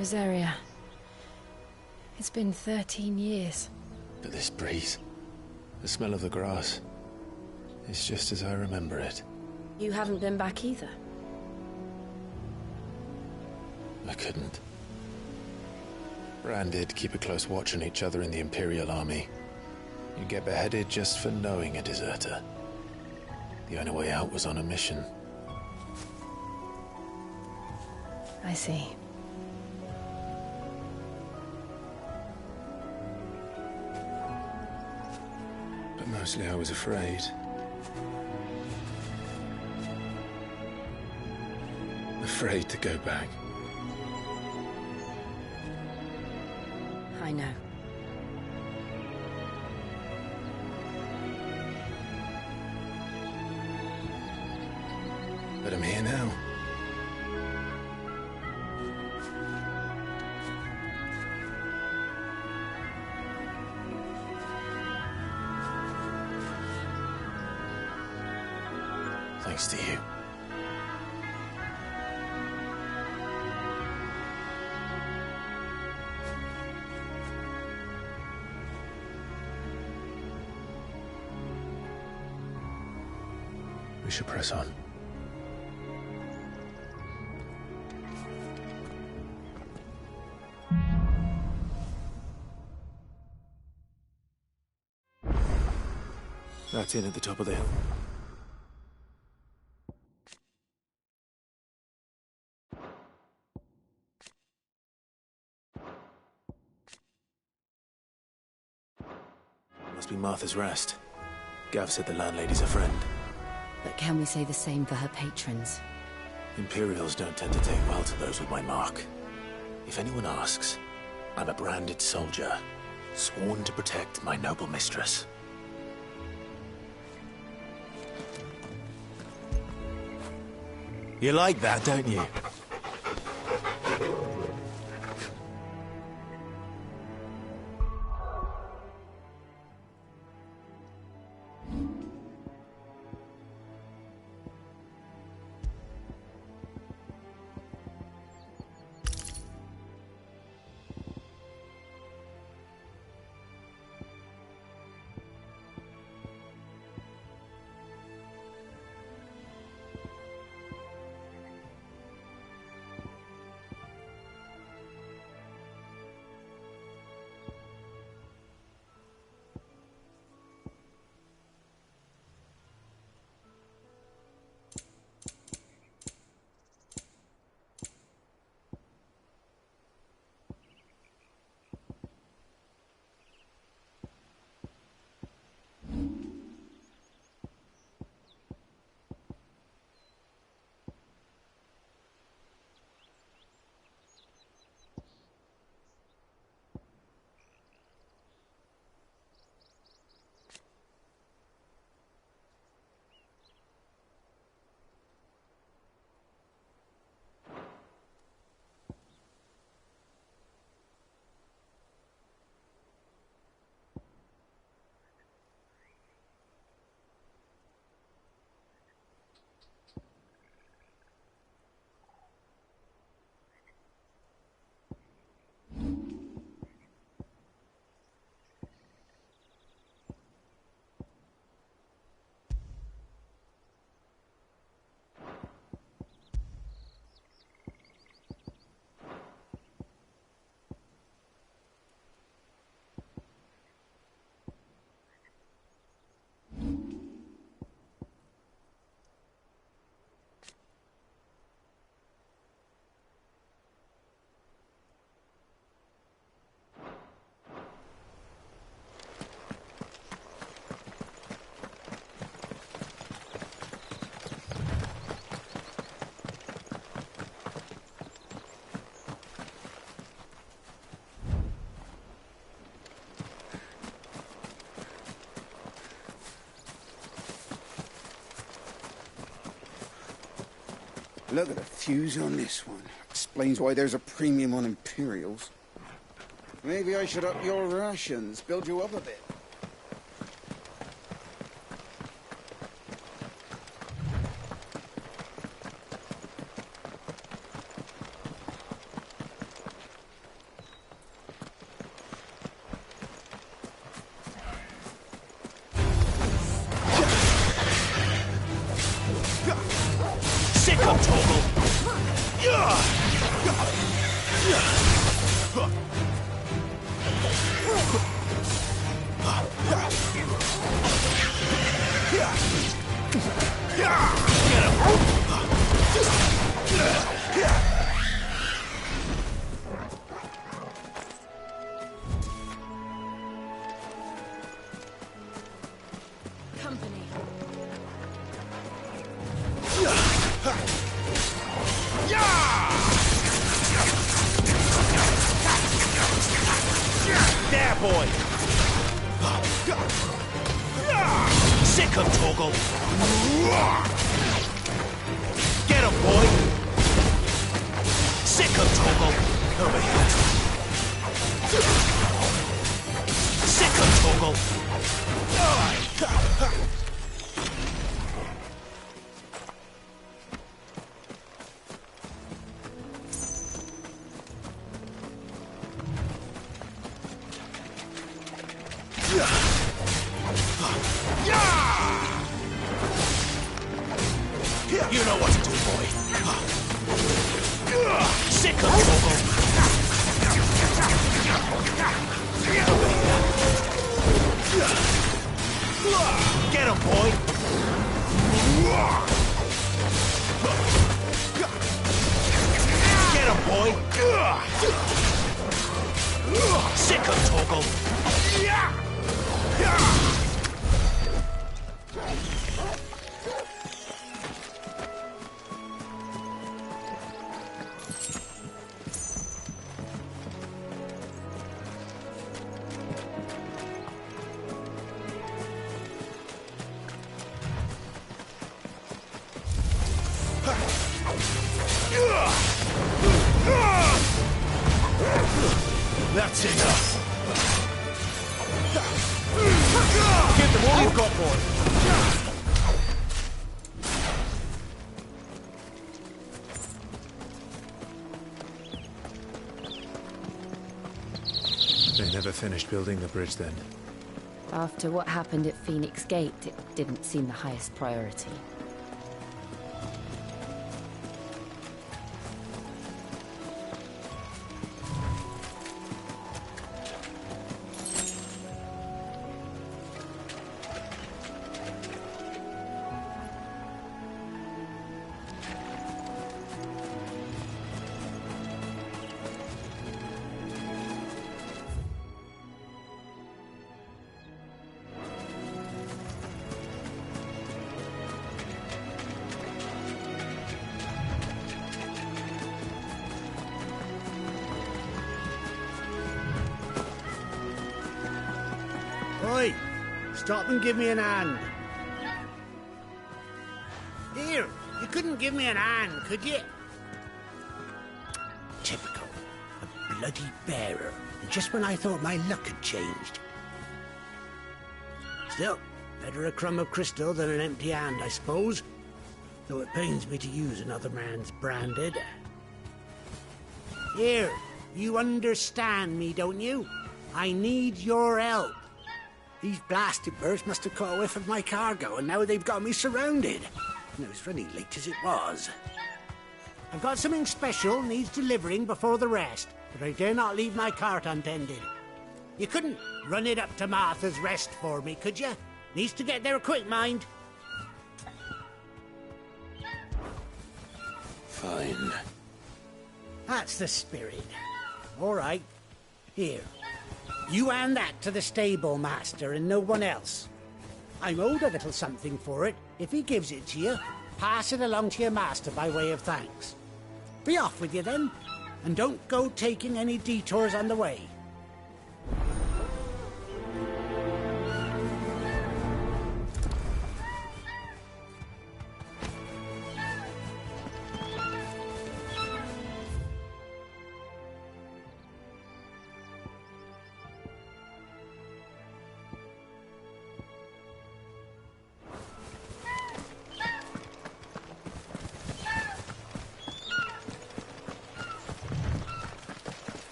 Rosaria. It's been 13 years. But this breeze, the smell of the grass, it's just as I remember it. You haven't been back either. I couldn't. Brand did keep a close watch on each other in the Imperial Army. You get beheaded just for knowing a deserter. The only way out was on a mission. I see. But mostly I was afraid. Afraid to go back. I know. But I'm here now. Thanks to you. We should press on. That's in at the top of the hill. Must be Martha's Rest. Gav said the landlady's a friend. But can we say the same for her patrons? Imperials don't tend to take well to those with my mark. If anyone asks, I'm a branded soldier, sworn to protect my noble mistress. You like that, don't you? Look at the fuse on this one. Explains why there's a premium on Imperials. Maybe I should up your rations, build you up a bit. 'em, Torgal! Company. There, boy! Sick 'em, Torgal! Get 'em, boy! Sick 'em, Torgal! Over here! Sick 'em, Torgal! You know what to do, boy. Sick 'em, Torgal! Get 'em, boy! Get 'em, boy! Sick 'em, Torgal! That's enough! Give them all you've got, boy! They never finished building the bridge then. After what happened at Phoenix Gate, it didn't seem the highest priority. Oi! Stop and give me an hand. Here, you couldn't give me an hand, could you? Typical. A bloody bearer. And just when I thought my luck had changed. Still, better a crumb of crystal than an empty hand, I suppose. Though it pains me to use another man's branded. Here, you understand me, don't you? I need your help. These blasted birds must have caught a whiff of my cargo, and now they've got me surrounded. And it was running late as it was. I've got something special needs delivering before the rest, but I dare not leave my cart untended. You couldn't run it up to Martha's Rest for me, could you? Needs to get there quick, mind. Fine. That's the spirit. All right. Here. You hand that to the stable master and no one else. I'm owed a little something for it. If he gives it to you, pass it along to your master by way of thanks. Be off with you then, and don't go taking any detours on the way.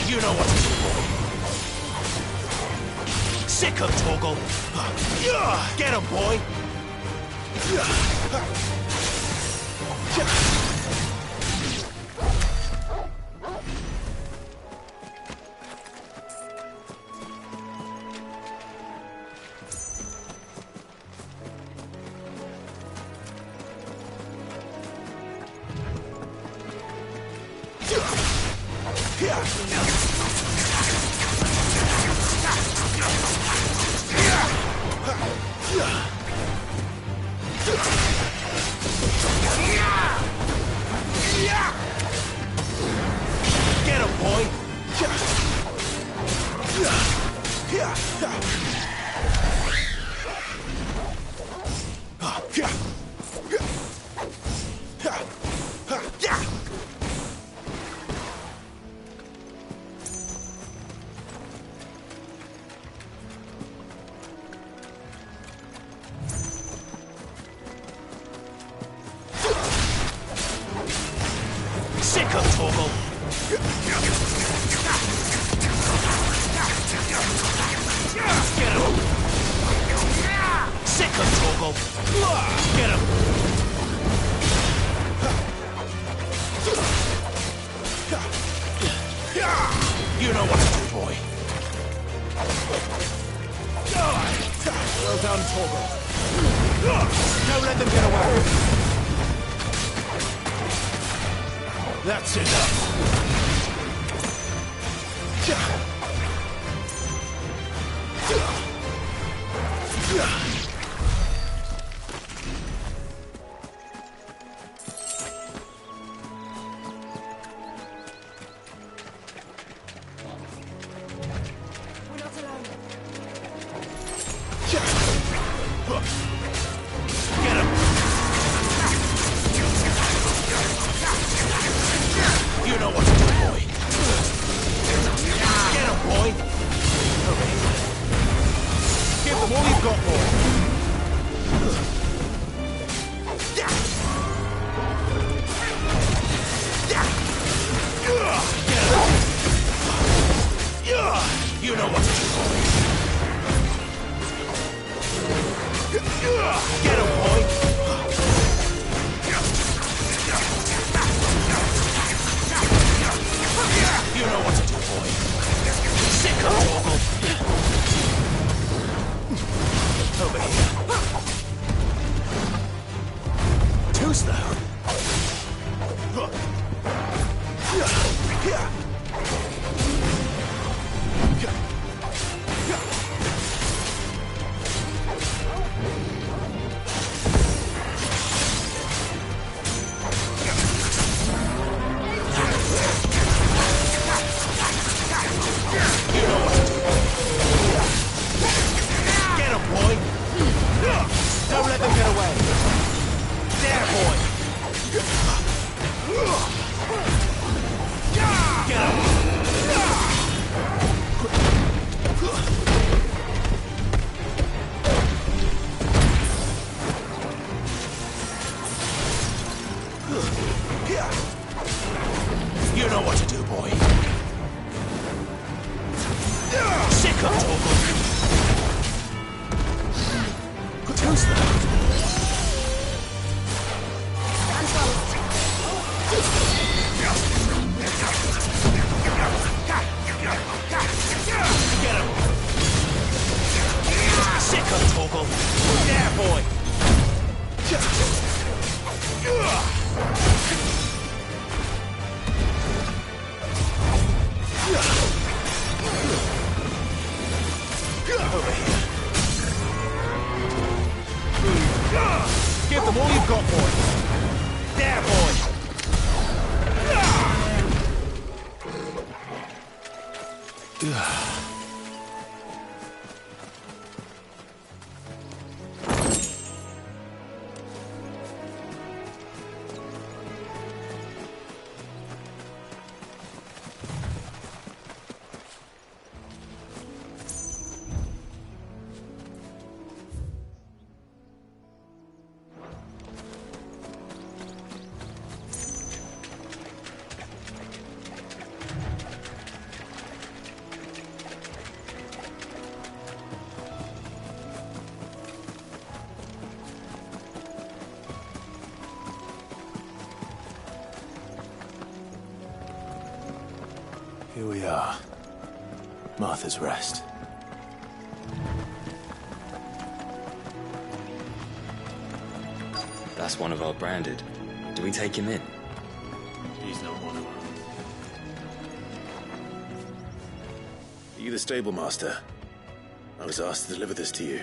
You know what to do, boy. Sick of Torgal. Get him, boy. Get him, boy! Sick of Torgal! Get him! Sick of Torgal! Get him! You know what to do, boy. Well done, Torgal. Don't let them get away. That's enough. Get him! You know what to do, boy. Get him, boy! Over here. Give them all you've got, boy. Get him! You know what to do, boy. Get him, boy! You know what to do, boy. Sick of Torgal. Over here. Too slow. Get him, boy! Don't let them get away! There, boy! Get him! You know what to do, boy. Sick of Torgal. Too slow. Get him. Sick of Torgal. There, boy. Over here. Give them all you've got, boy. There, boy. Here we are. Martha's Rest. That's one of our branded. Do we take him in? He's not one of us. Are you the stable master? I was asked to deliver this to you.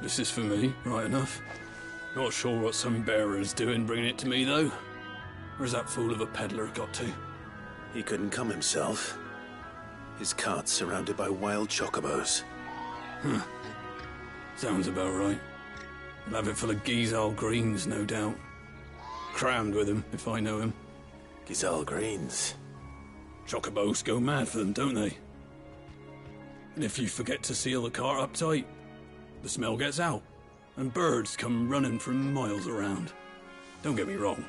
This is for me, right enough. Not sure what some bearer's doing bringing it to me, though. Where's that fool of a peddler got to? He couldn't come himself. His cart's surrounded by wild chocobos. Sounds about right. He'll have it full of Gizal greens, no doubt. Crammed with him, if I know him. Gizal greens? Chocobos go mad for them, don't they? And if you forget to seal the cart up tight, the smell gets out, and birds come running from miles around. Don't get me wrong.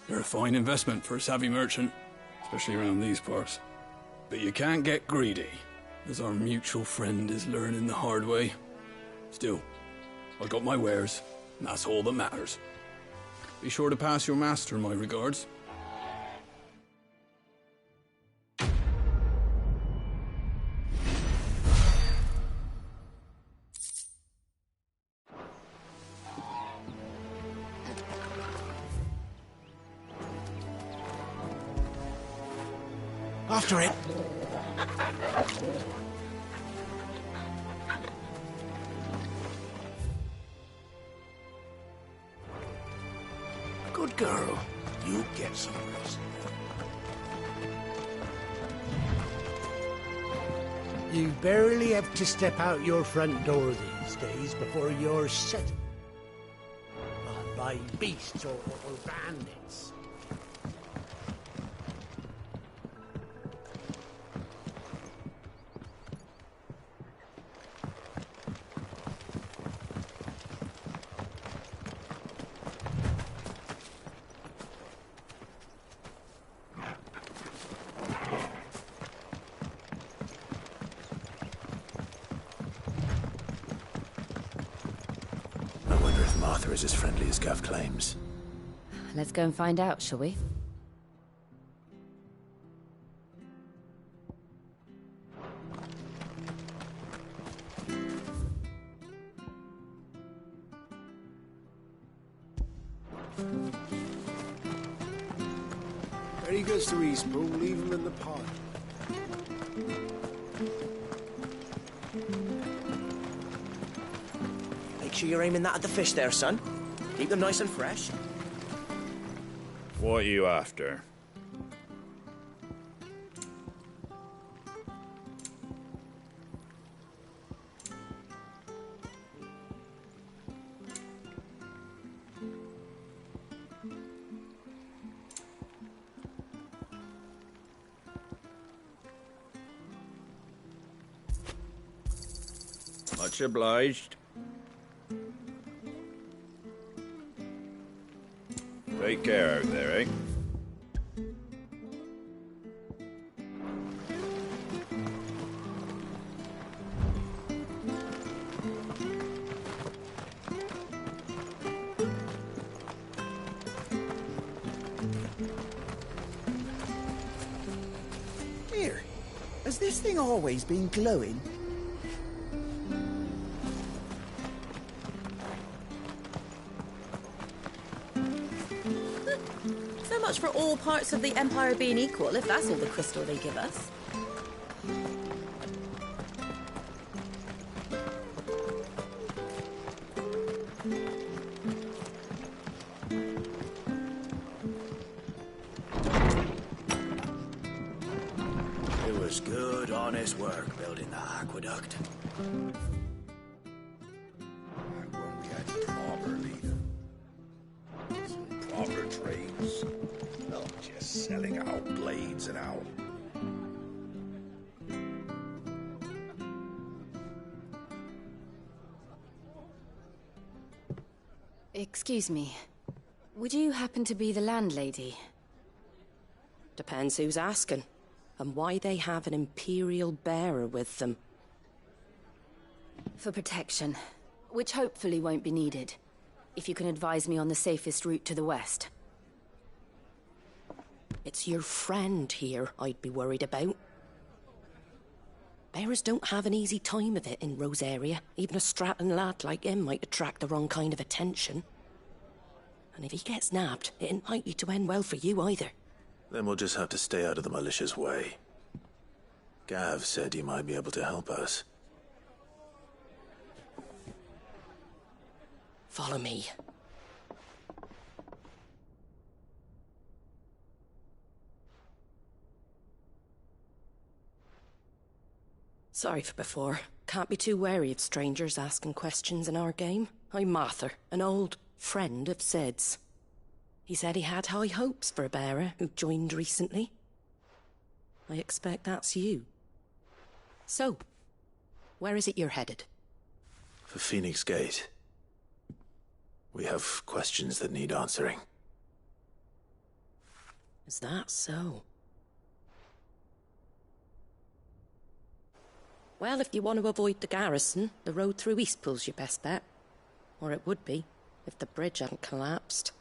They're a fine investment for a savvy merchant, especially around these parts. But you can't get greedy, as our mutual friend is learning the hard way. Still, I got my wares, and that's all that matters. Be sure to pass your master my regards. After it. Good girl. You get some rest. You barely have to step out your front door these days before you're set on by beasts or bandits. Martha is as friendly as Gav claims. Let's go and find out, shall we? When he goes to Eastpool, leave him in the pod. Make sure you're aiming that at the fish there, son. Keep them nice and fresh. What are you after? Much obliged. Take care out there, eh? Here, has this thing always been glowing? So much for all parts of the Empire being equal, if that's all the crystal they give us. It was good, honest work building the aqueduct. When we had proper leader. Some proper trades. Not just selling out blades and out. Excuse me. Would you happen to be the landlady? Depends who's asking, and why they have an Imperial bearer with them. For protection, which hopefully won't be needed. if you can advise me on the safest route to the west. It's your friend here I'd be worried about. Bearers don't have an easy time of it in Rosaria. Even a strapping lad like him might attract the wrong kind of attention. And if he gets nabbed, it ain't likely to end well for you either. Then we'll just have to stay out of the malicious way. Gav said he might be able to help us. Follow me. Sorry for before. Can't be too wary of strangers asking questions in our game. I'm Martha, an old friend of Sid's. He said he had high hopes for a bearer who joined recently. I expect that's you. So, where is it you're headed? For Phoenix Gate. We have questions that need answering. Is that so? Well, if you want to avoid the garrison, the road through Eastpool's your best bet. Or it would be, if the bridge hadn't collapsed.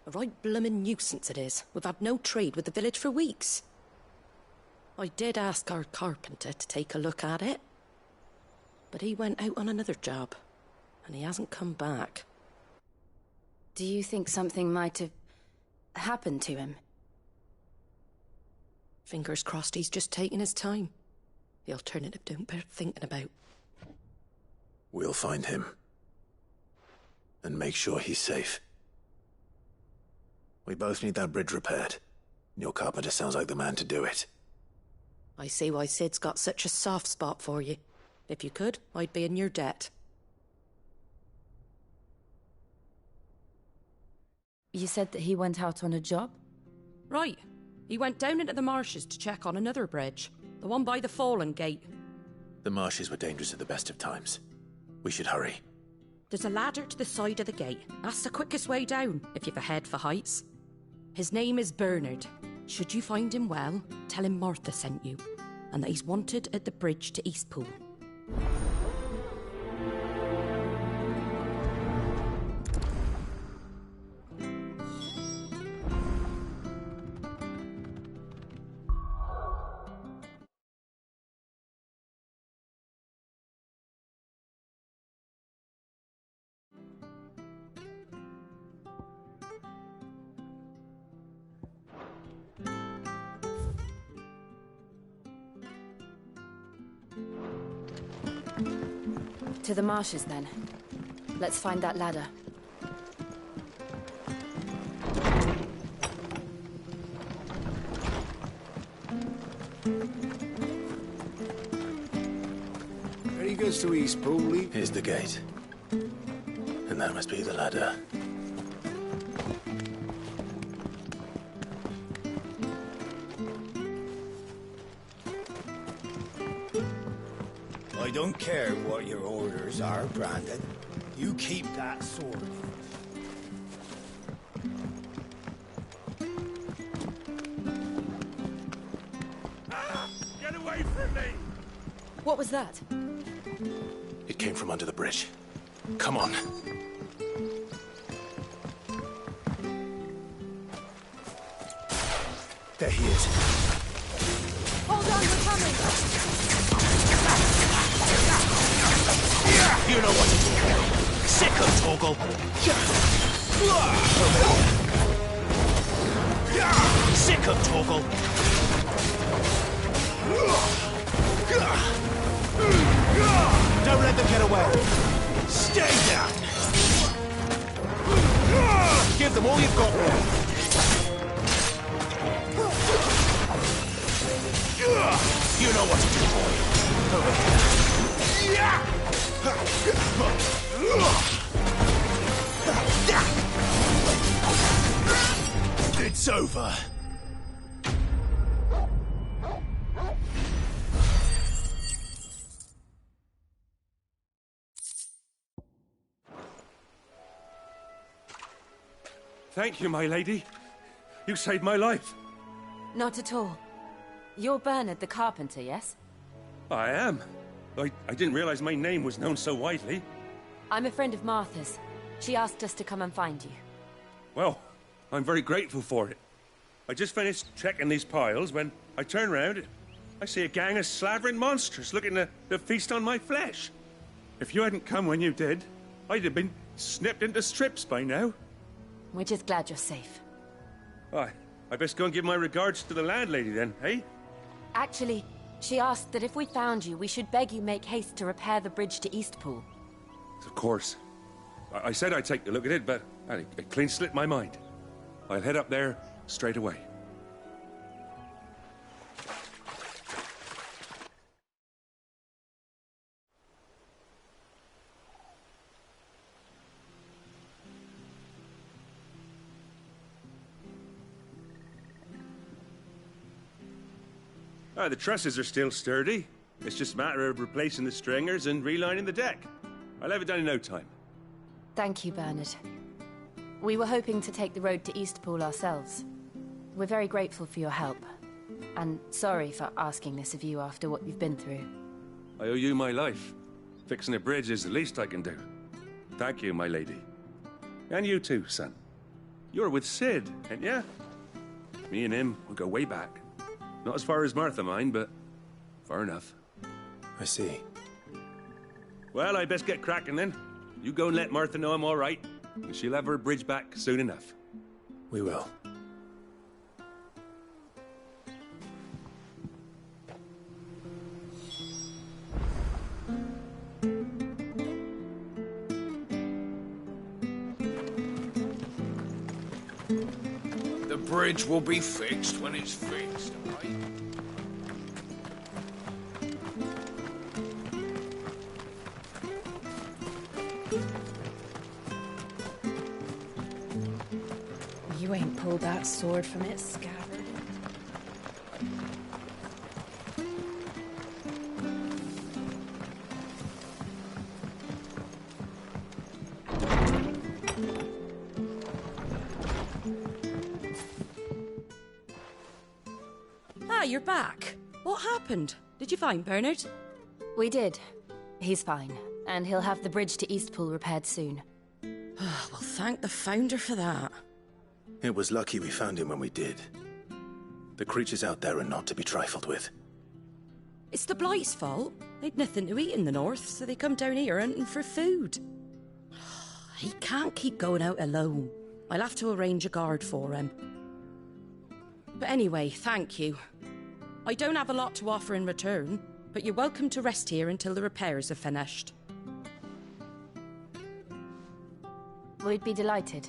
A right bloomin' nuisance it is. We've had no trade with the village for weeks. I did ask our carpenter to take a look at it. But he went out on another job, and he hasn't come back. Do you think something might have happened to him? Fingers crossed he's just taking his time. The alternative don't bear thinking about. We'll find him. And make sure he's safe. We both need that bridge repaired. Your carpenter sounds like the man to do it. I see why Sid's got such a soft spot for you. If you could, I'd be in your debt. You said that he went out on a job? Right. He went down into the marshes to check on another bridge. The one by the Fallen Gate. The marshes were dangerous at the best of times. We should hurry. There's a ladder to the side of the gate. That's the quickest way down, if you've a head for heights. His name is Bernard. Should you find him well, tell him Martha sent you, and that he's wanted at the bridge to Eastpool. To the marshes, then. Let's find that ladder. There he goes to Eastpool. Here's the gate. And that must be the ladder. I don't care what your orders are, Brandon. You keep that sword. Get away from me! What was that? It came from under the bridge. Come on. There he is. Hold on, we're coming! You know what to do. Sick of Toggle. Sick of Toggle. Don't let them get away. Stay down. Give them all you've got. You know what to do, boy. Over here. It's over. Thank you, my lady. You saved my life. Not at all. You're Bernard the carpenter, yes? I am. I didn't realize my name was known so widely. I'm a friend of Martha's. She asked us to come and find you. Well, I'm very grateful for it. I just finished checking these piles when I turn round. I see a gang of slavering monsters looking to feast on my flesh. If you hadn't come when you did, I'd have been snipped into strips by now. We're just glad you're safe. I best go and give my regards to the landlady then, eh? Actually, she asked that if we found you, we should beg you make haste to repair the bridge to Eastpool. Of course. I said I'd take a look at it, but it clean slipped my mind. I'll head up there straight away. The trusses are still sturdy. It's just a matter of replacing the stringers and relining the deck. I'll have it done in no time. Thank you, Bernard. We were hoping to take the road to Eastpool ourselves. We're very grateful for your help. And sorry for asking this of you after what you've been through. I owe you my life. Fixing a bridge is the least I can do. Thank you, my lady. And you too, son. You're with Sid, ain't ya? Me and him will go way back. Not as far as Martha, mind, but far enough. I see. Well, I best get cracking then. You go and let Martha know I'm all right, and she'll have her bridge back soon enough. We will. The bridge will be fixed when it's fixed, all right? You ain't pulled that sword from its scabbard. Ah, you're back. What happened? Did you find Bernard? We did. He's fine, and he'll have the bridge to Eastpool repaired soon. Well, thank the Founder for that. It was lucky we found him when we did. The creatures out there are not to be trifled with. It's the Blight's fault. They'd nothing to eat in the north, so they come down here hunting for food. He can't keep going out alone. I'll have to arrange a guard for him. But anyway, thank you. I don't have a lot to offer in return, but you're welcome to rest here until the repairs are finished. We'd be delighted.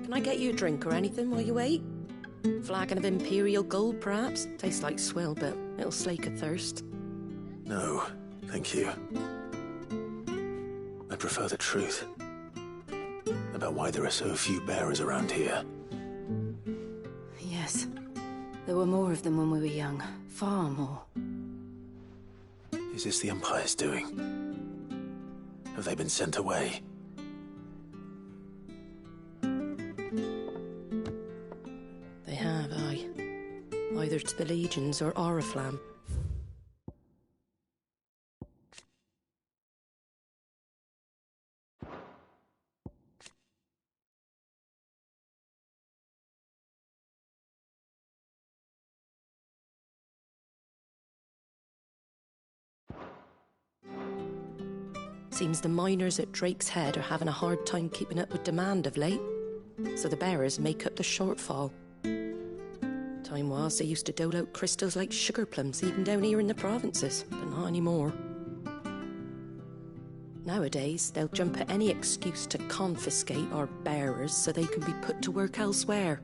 Can I get you a drink or anything while you wait? Flagon of Imperial Gold, perhaps? Tastes like swill, but it'll slake a thirst. No, thank you. I prefer the truth. About why there are so few bearers around here. Yes. There were more of them when we were young. Far more. Is this the Empire's doing? Have they been sent away? They have, aye. Either to the Legions or Oriflamme. Seems the miners at Drake's Head are having a hard time keeping up with demand of late, so the bearers make up the shortfall. Time was they used to dole out crystals like sugar plums even down here in the provinces, but not anymore. Nowadays, they'll jump at any excuse to confiscate our bearers so they can be put to work elsewhere.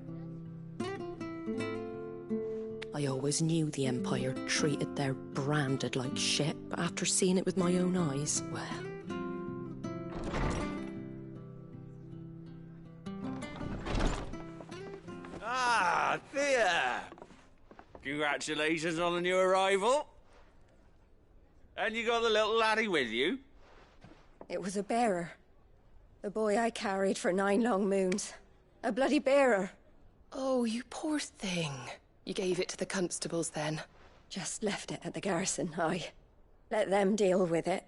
I always knew the Empire treated their branded like shit, but after seeing it with my own eyes, well... Congratulations on the new arrival. And you got the little laddie with you? It was a bearer. The boy I carried for 9 long moons. A bloody bearer. Oh, you poor thing. You gave it to the constables then? Just left it at the garrison, aye. Let them deal with it.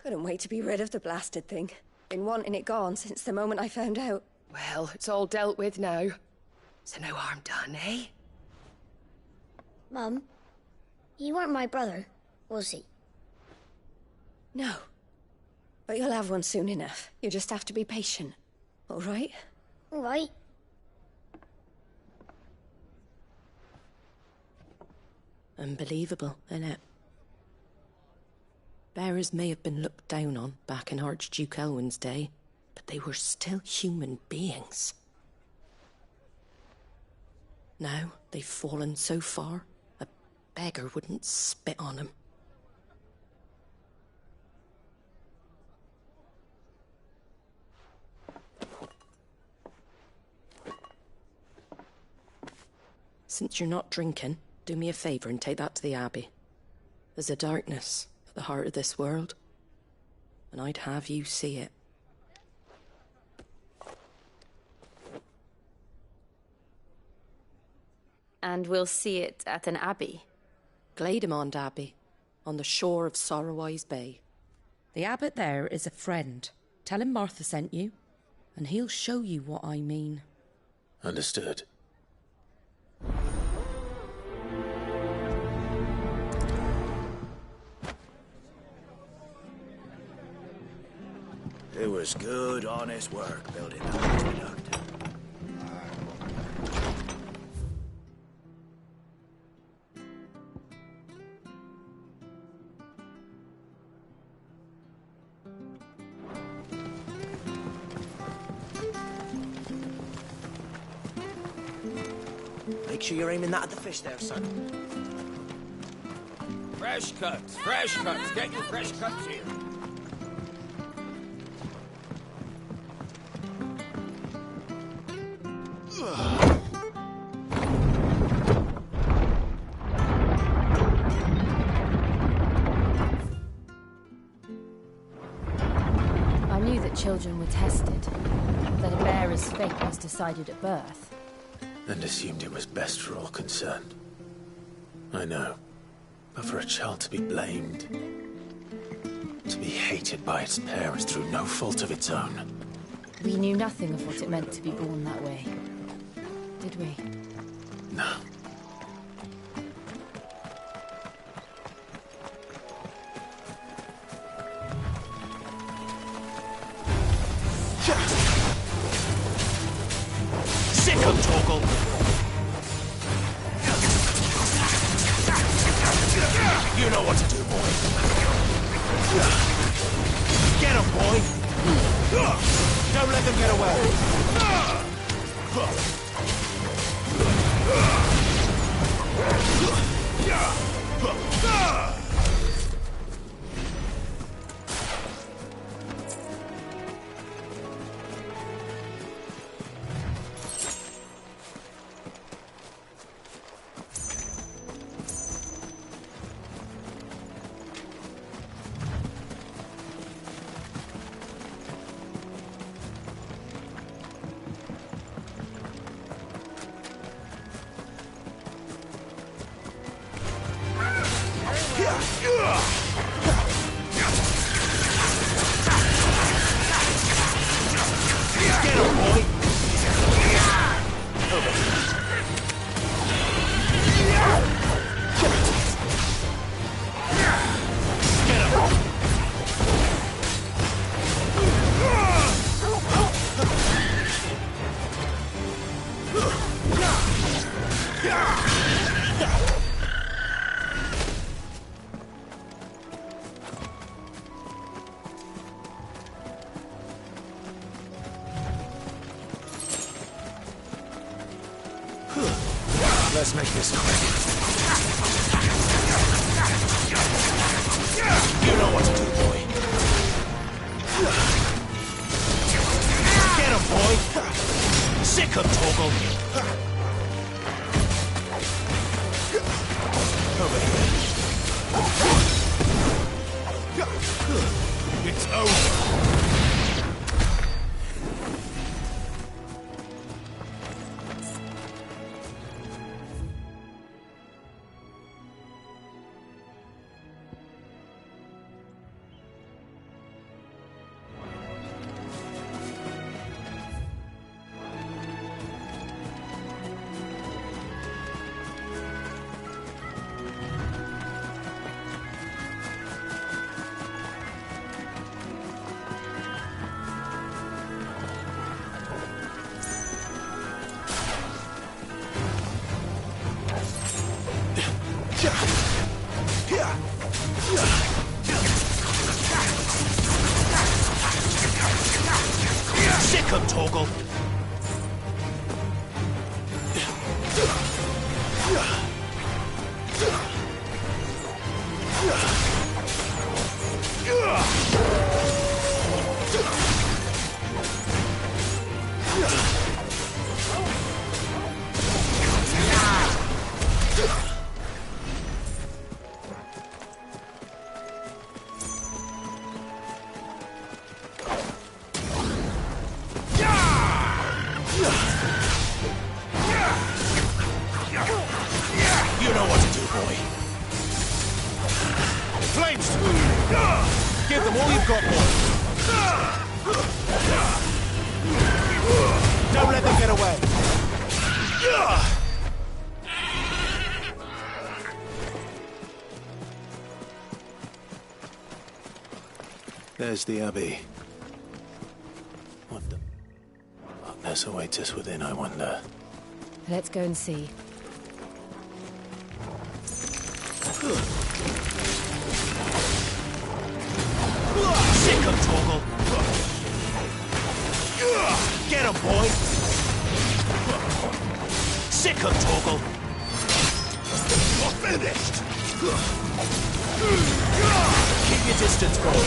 Couldn't wait to be rid of the blasted thing. Been wanting it gone since the moment I found out. Well, it's all dealt with now. So no harm done, eh? Mum, you weren't my brother, was he? No. But you'll have one soon enough. You just have to be patient. All right? All right. Unbelievable, innit? Bearers may have been looked down on back in Archduke Elwin's day, but they were still human beings. Now they've fallen so far, a beggar wouldn't spit on them. Since you're not drinking, do me a favour and take that to the Abbey. There's a darkness at the heart of this world, and I'd have you see it. And we'll see it at an abbey? Glademond Abbey, on the shore of Sorrowise Bay. The abbot there is a friend. Tell him Martha sent you, and he'll show you what I mean. Understood. It was good, honest work building that aqueduct. Make sure you're aiming that at the fish there, son. Fresh cuts, fresh cuts. Get your fresh cuts here. I knew that children were tested, that a bearer's fate was decided at birth. And assumed it was best for all concerned. I know. But for a child to be blamed, to be hated by its parents through no fault of its own. We knew nothing of what it meant to be born that way, did we? No. Sick of Torgal! You know what to do, boy. Get him, boy! Don't let them get away! Let's make this quick. You know what to do, boy. Get him, boy. Sick of Torgal. Sick 'em, Torgal. You know what to do, boy. Flames! Give them all you've got, boy. Don't let them get away. There's the Abbey. What the darkness awaits us within, I wonder. Let's go and see. Sick 'em, Torgal. Get 'em, boy. Sick 'em, Torgal. You're finished. Keep your distance, boy.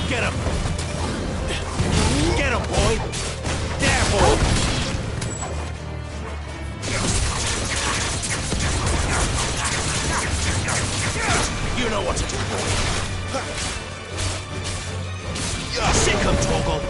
Get him! Get him, boy! There, boy! You know what to do, boy. Sick him, Torgal!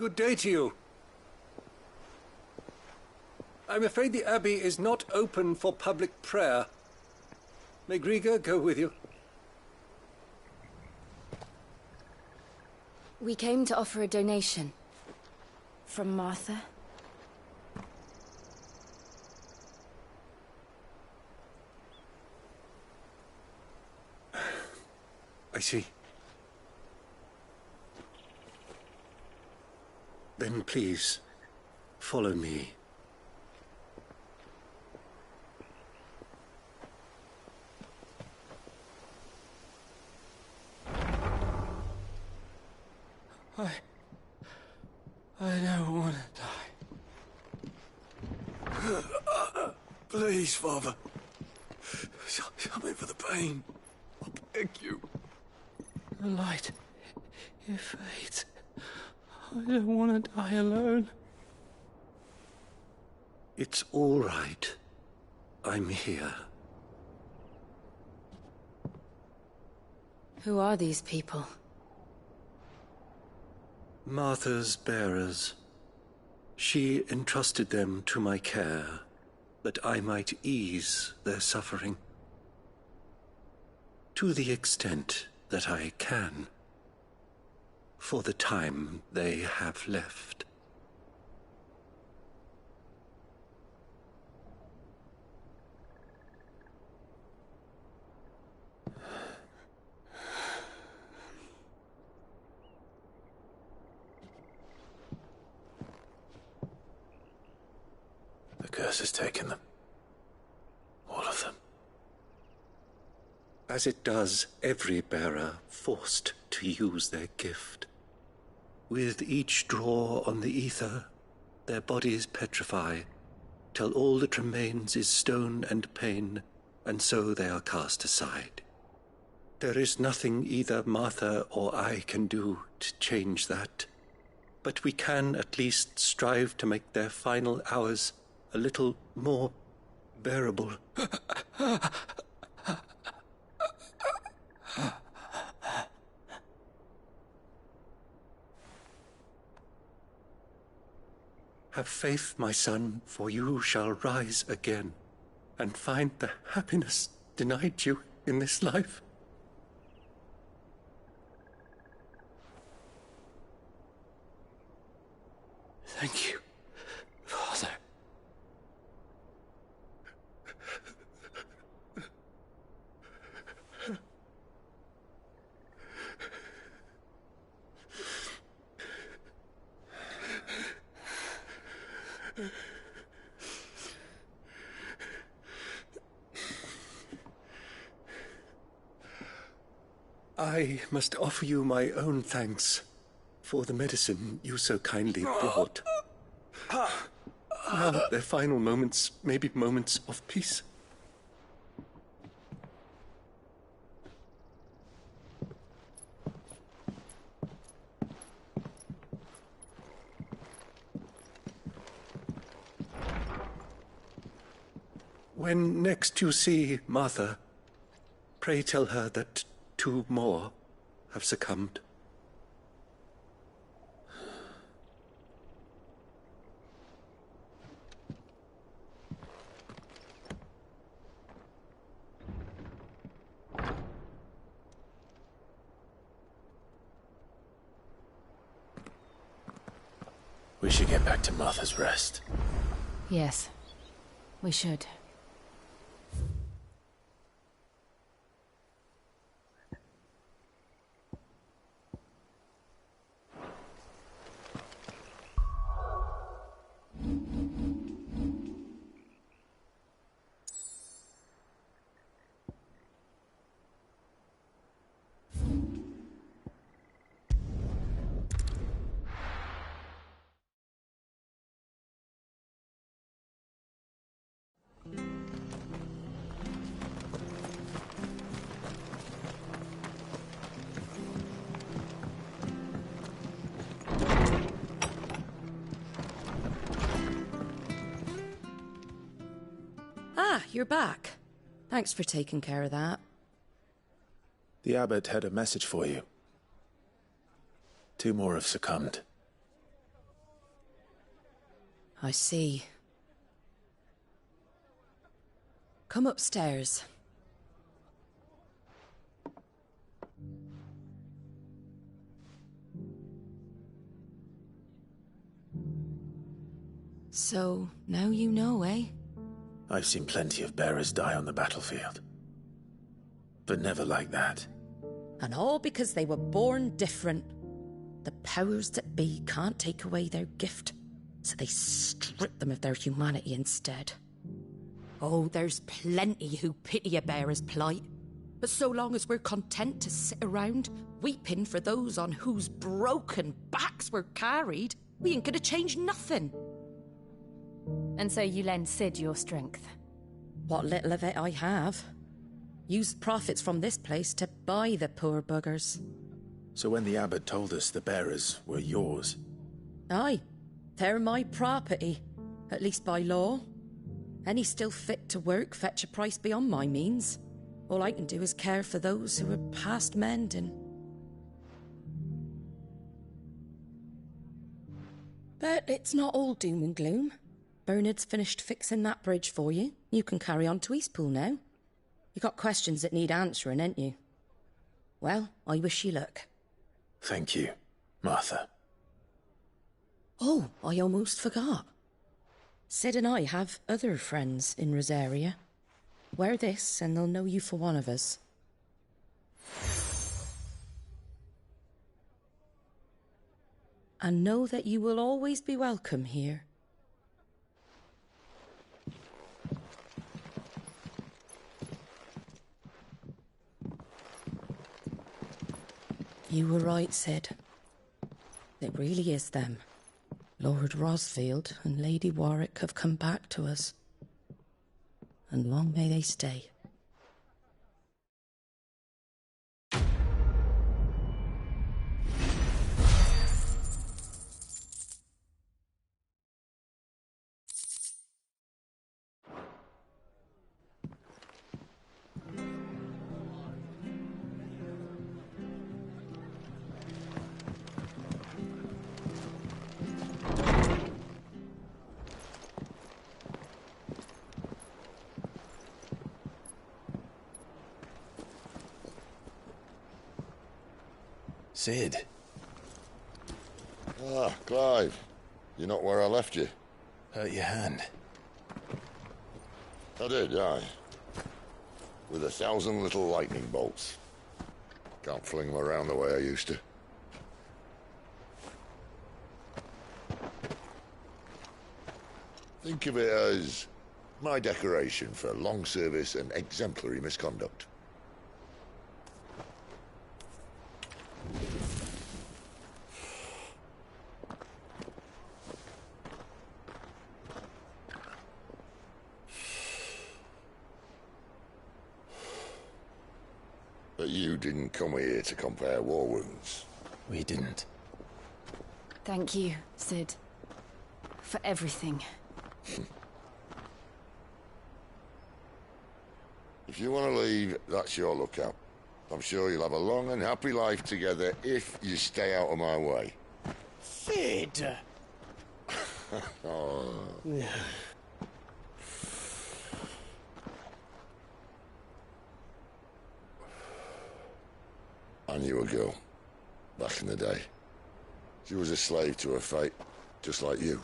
Good day to you. I'm afraid the Abbey is not open for public prayer. May Griga go with you? We came to offer a donation. From Martha. I see. Then please, follow me. I don't want to die. Please, Father. Something for the pain. I beg you. The light, it fades. I don't want to die alone. It's all right. I'm here. Who are these people? Martha's bearers. She entrusted them to my care, that I might ease their suffering. To the extent that I can. For the time they have left. The curse has taken them. All of them. As it does every bearer forced to use their gift. With each draw on the ether, their bodies petrify, till all that remains is stone and pain, and so they are cast aside. There is nothing either Martha or I can do to change that, but we can at least strive to make their final hours a little more bearable. Have faith, my son, for you shall rise again, and find the happiness denied you in this life. Thank you, Father. I must offer you my own thanks for the medicine you so kindly brought. Now their final moments may be moments of peace. When next you see Martha, pray tell her that 2 more have succumbed. We should get back to Martha's Rest. Yes, we should. You're back. Thanks for taking care of that. The abbot had a message for you. 2 more have succumbed. I see. Come upstairs. So, now you know, eh? I've seen plenty of bearers die on the battlefield. But never like that. And all because they were born different. The powers that be can't take away their gift, so they strip them of their humanity instead. Oh, there's plenty who pity a bearer's plight. But so long as we're content to sit around, weeping for those on whose broken backs we're carried, we ain't gonna change nothing. And so you lend Sid your strength? What little of it I have. Used profits from this place to buy the poor buggers. So when the abbot told us the bearers were yours... Aye, they're my property, at least by law. Any still fit to work fetch a price beyond my means. All I can do is care for those who are past mending. But it's not all doom and gloom. Bernard's finished fixing that bridge for you. You can carry on to Eastpool now. You got questions that need answering, ain't you? Well, I wish you luck. Thank you, Martha. Oh, I almost forgot. Sid and I have other friends in Rosaria. Wear this and they'll know you for one of us. And know that you will always be welcome here. You were right, Sid. It really is them. Lord Rosfield and Lady Warwick have come back to us. And long may they stay. Sid. Ah, Clive. You're not where I left you. Hurt your hand. I did, aye. With 1,000 little lightning bolts. Can't fling them around the way I used to. Think of it as my decoration for long service and exemplary misconduct. But you didn't come here to compare war wounds. We didn't. Thank you, Sid. For everything. If you want to leave, that's your lookout. I'm sure you'll have a long and happy life together if you stay out of my way. Sid! Oh. I knew a girl, back in the day. She was a slave to her fate, just like you.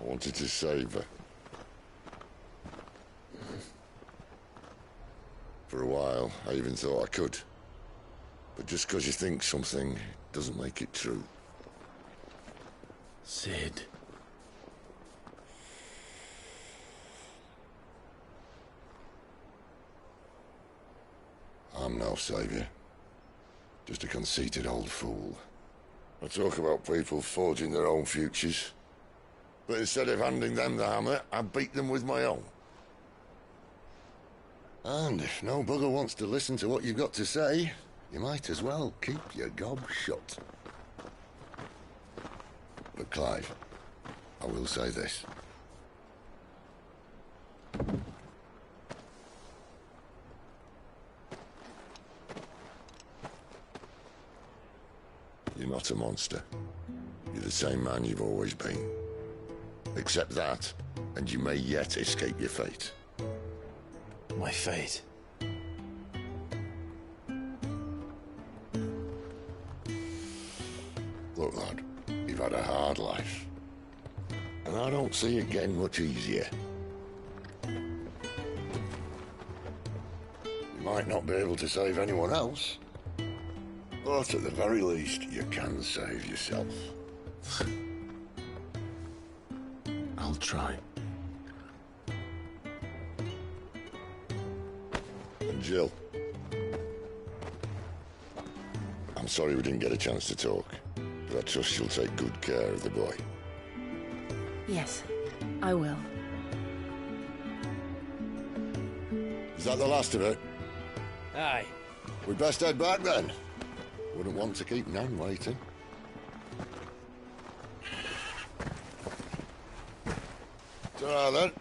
I wanted to save her. For a while, I even thought I could. But just because you think something doesn't make it true. Sid. I'm no savior. Just a conceited old fool. I talk about people forging their own futures. But instead of handing them the hammer, I beat them with my own. And if no bugger wants to listen to what you've got to say, you might as well keep your gob shut. But Clive, I will say this. You're not a monster. You're the same man you've always been. Accept that, and you may yet escape your fate. My fate? Look, lad, you've had a hard life. And I don't see it getting much easier. You might not be able to save anyone else, but at the very least, you can save yourself. I'll try. And Jill, I'm sorry we didn't get a chance to talk, but I trust you'll take good care of the boy. Yes, I will. Is that the last of it? Aye. We'd best head back then. Wouldn't want to keep Nan waiting. Ta-ra then.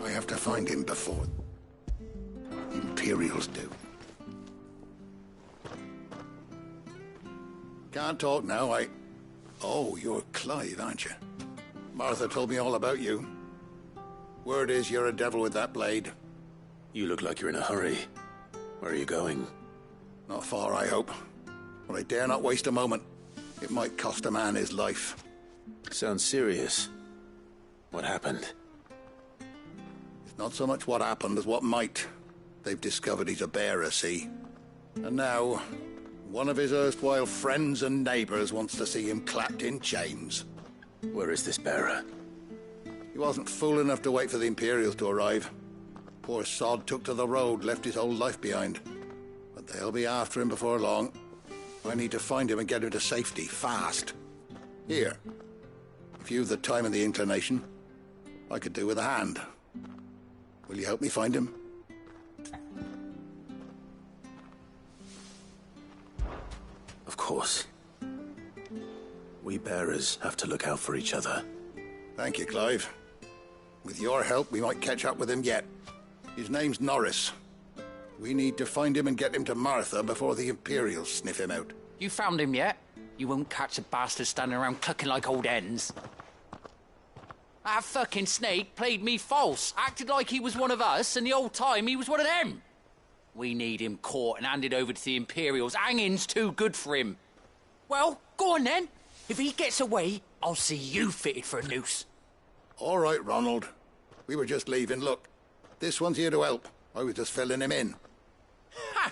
I have to find him before the Imperials do. Can't talk now, Oh, you're Clive, aren't you? Martha told me all about you. Word is you're a devil with that blade. You look like you're in a hurry. Where are you going? Not far, I hope. But I dare not waste a moment. It might cost a man his life. Sounds serious. What happened? It's not so much what happened as what might. They've discovered he's a bearer, see? And now, one of his erstwhile friends and neighbors wants to see him clapped in chains. Where is this bearer? He wasn't fool enough to wait for the Imperials to arrive. Poor sod took to the road, left his whole life behind. But they'll be after him before long. I need to find him and get him to safety, fast. Here. If you've the time and the inclination, I could do with a hand. Will you help me find him? Of course. We bearers have to look out for each other. Thank you, Clive. With your help, we might catch up with him yet. His name's Norris. We need to find him and get him to Martha before the Imperials sniff him out. You found him yet? You won't catch a bastard standing around clucking like old hens. That fucking snake played me false, acted like he was one of us, and the whole time he was one of them. We need him caught and handed over to the Imperials. Hanging's too good for him. Well, go on then. If he gets away, I'll see you fitted for a noose. All right, Ronald. We were just leaving. Look, this one's here to help. I was just filling him in. Ha!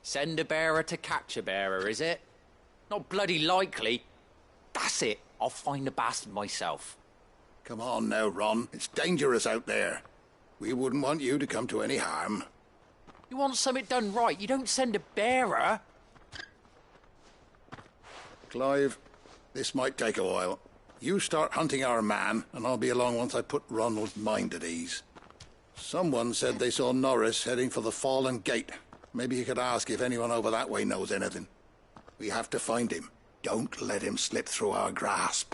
Send a bearer to catch a bearer, is it? Not bloody likely. That's it. I'll find the bastard myself. Come on now, Ron. It's dangerous out there. We wouldn't want you to come to any harm. You want something done right, you don't send a bearer. Clive, this might take a while. You start hunting our man, and I'll be along once I put Ronald's mind at ease. Someone said they saw Norris heading for the Fallen Gate. Maybe you could ask if anyone over that way knows anything. We have to find him. Don't let him slip through our grasp.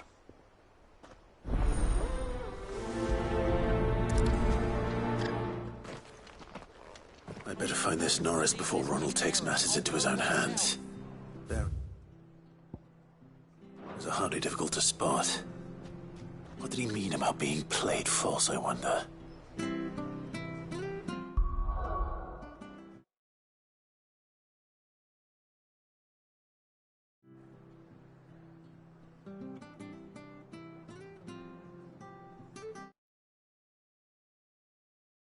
I'd better find this Norris before Ronald takes matters into his own hands. There. Those are hardly difficult to spot. What did he mean about being played false, I wonder?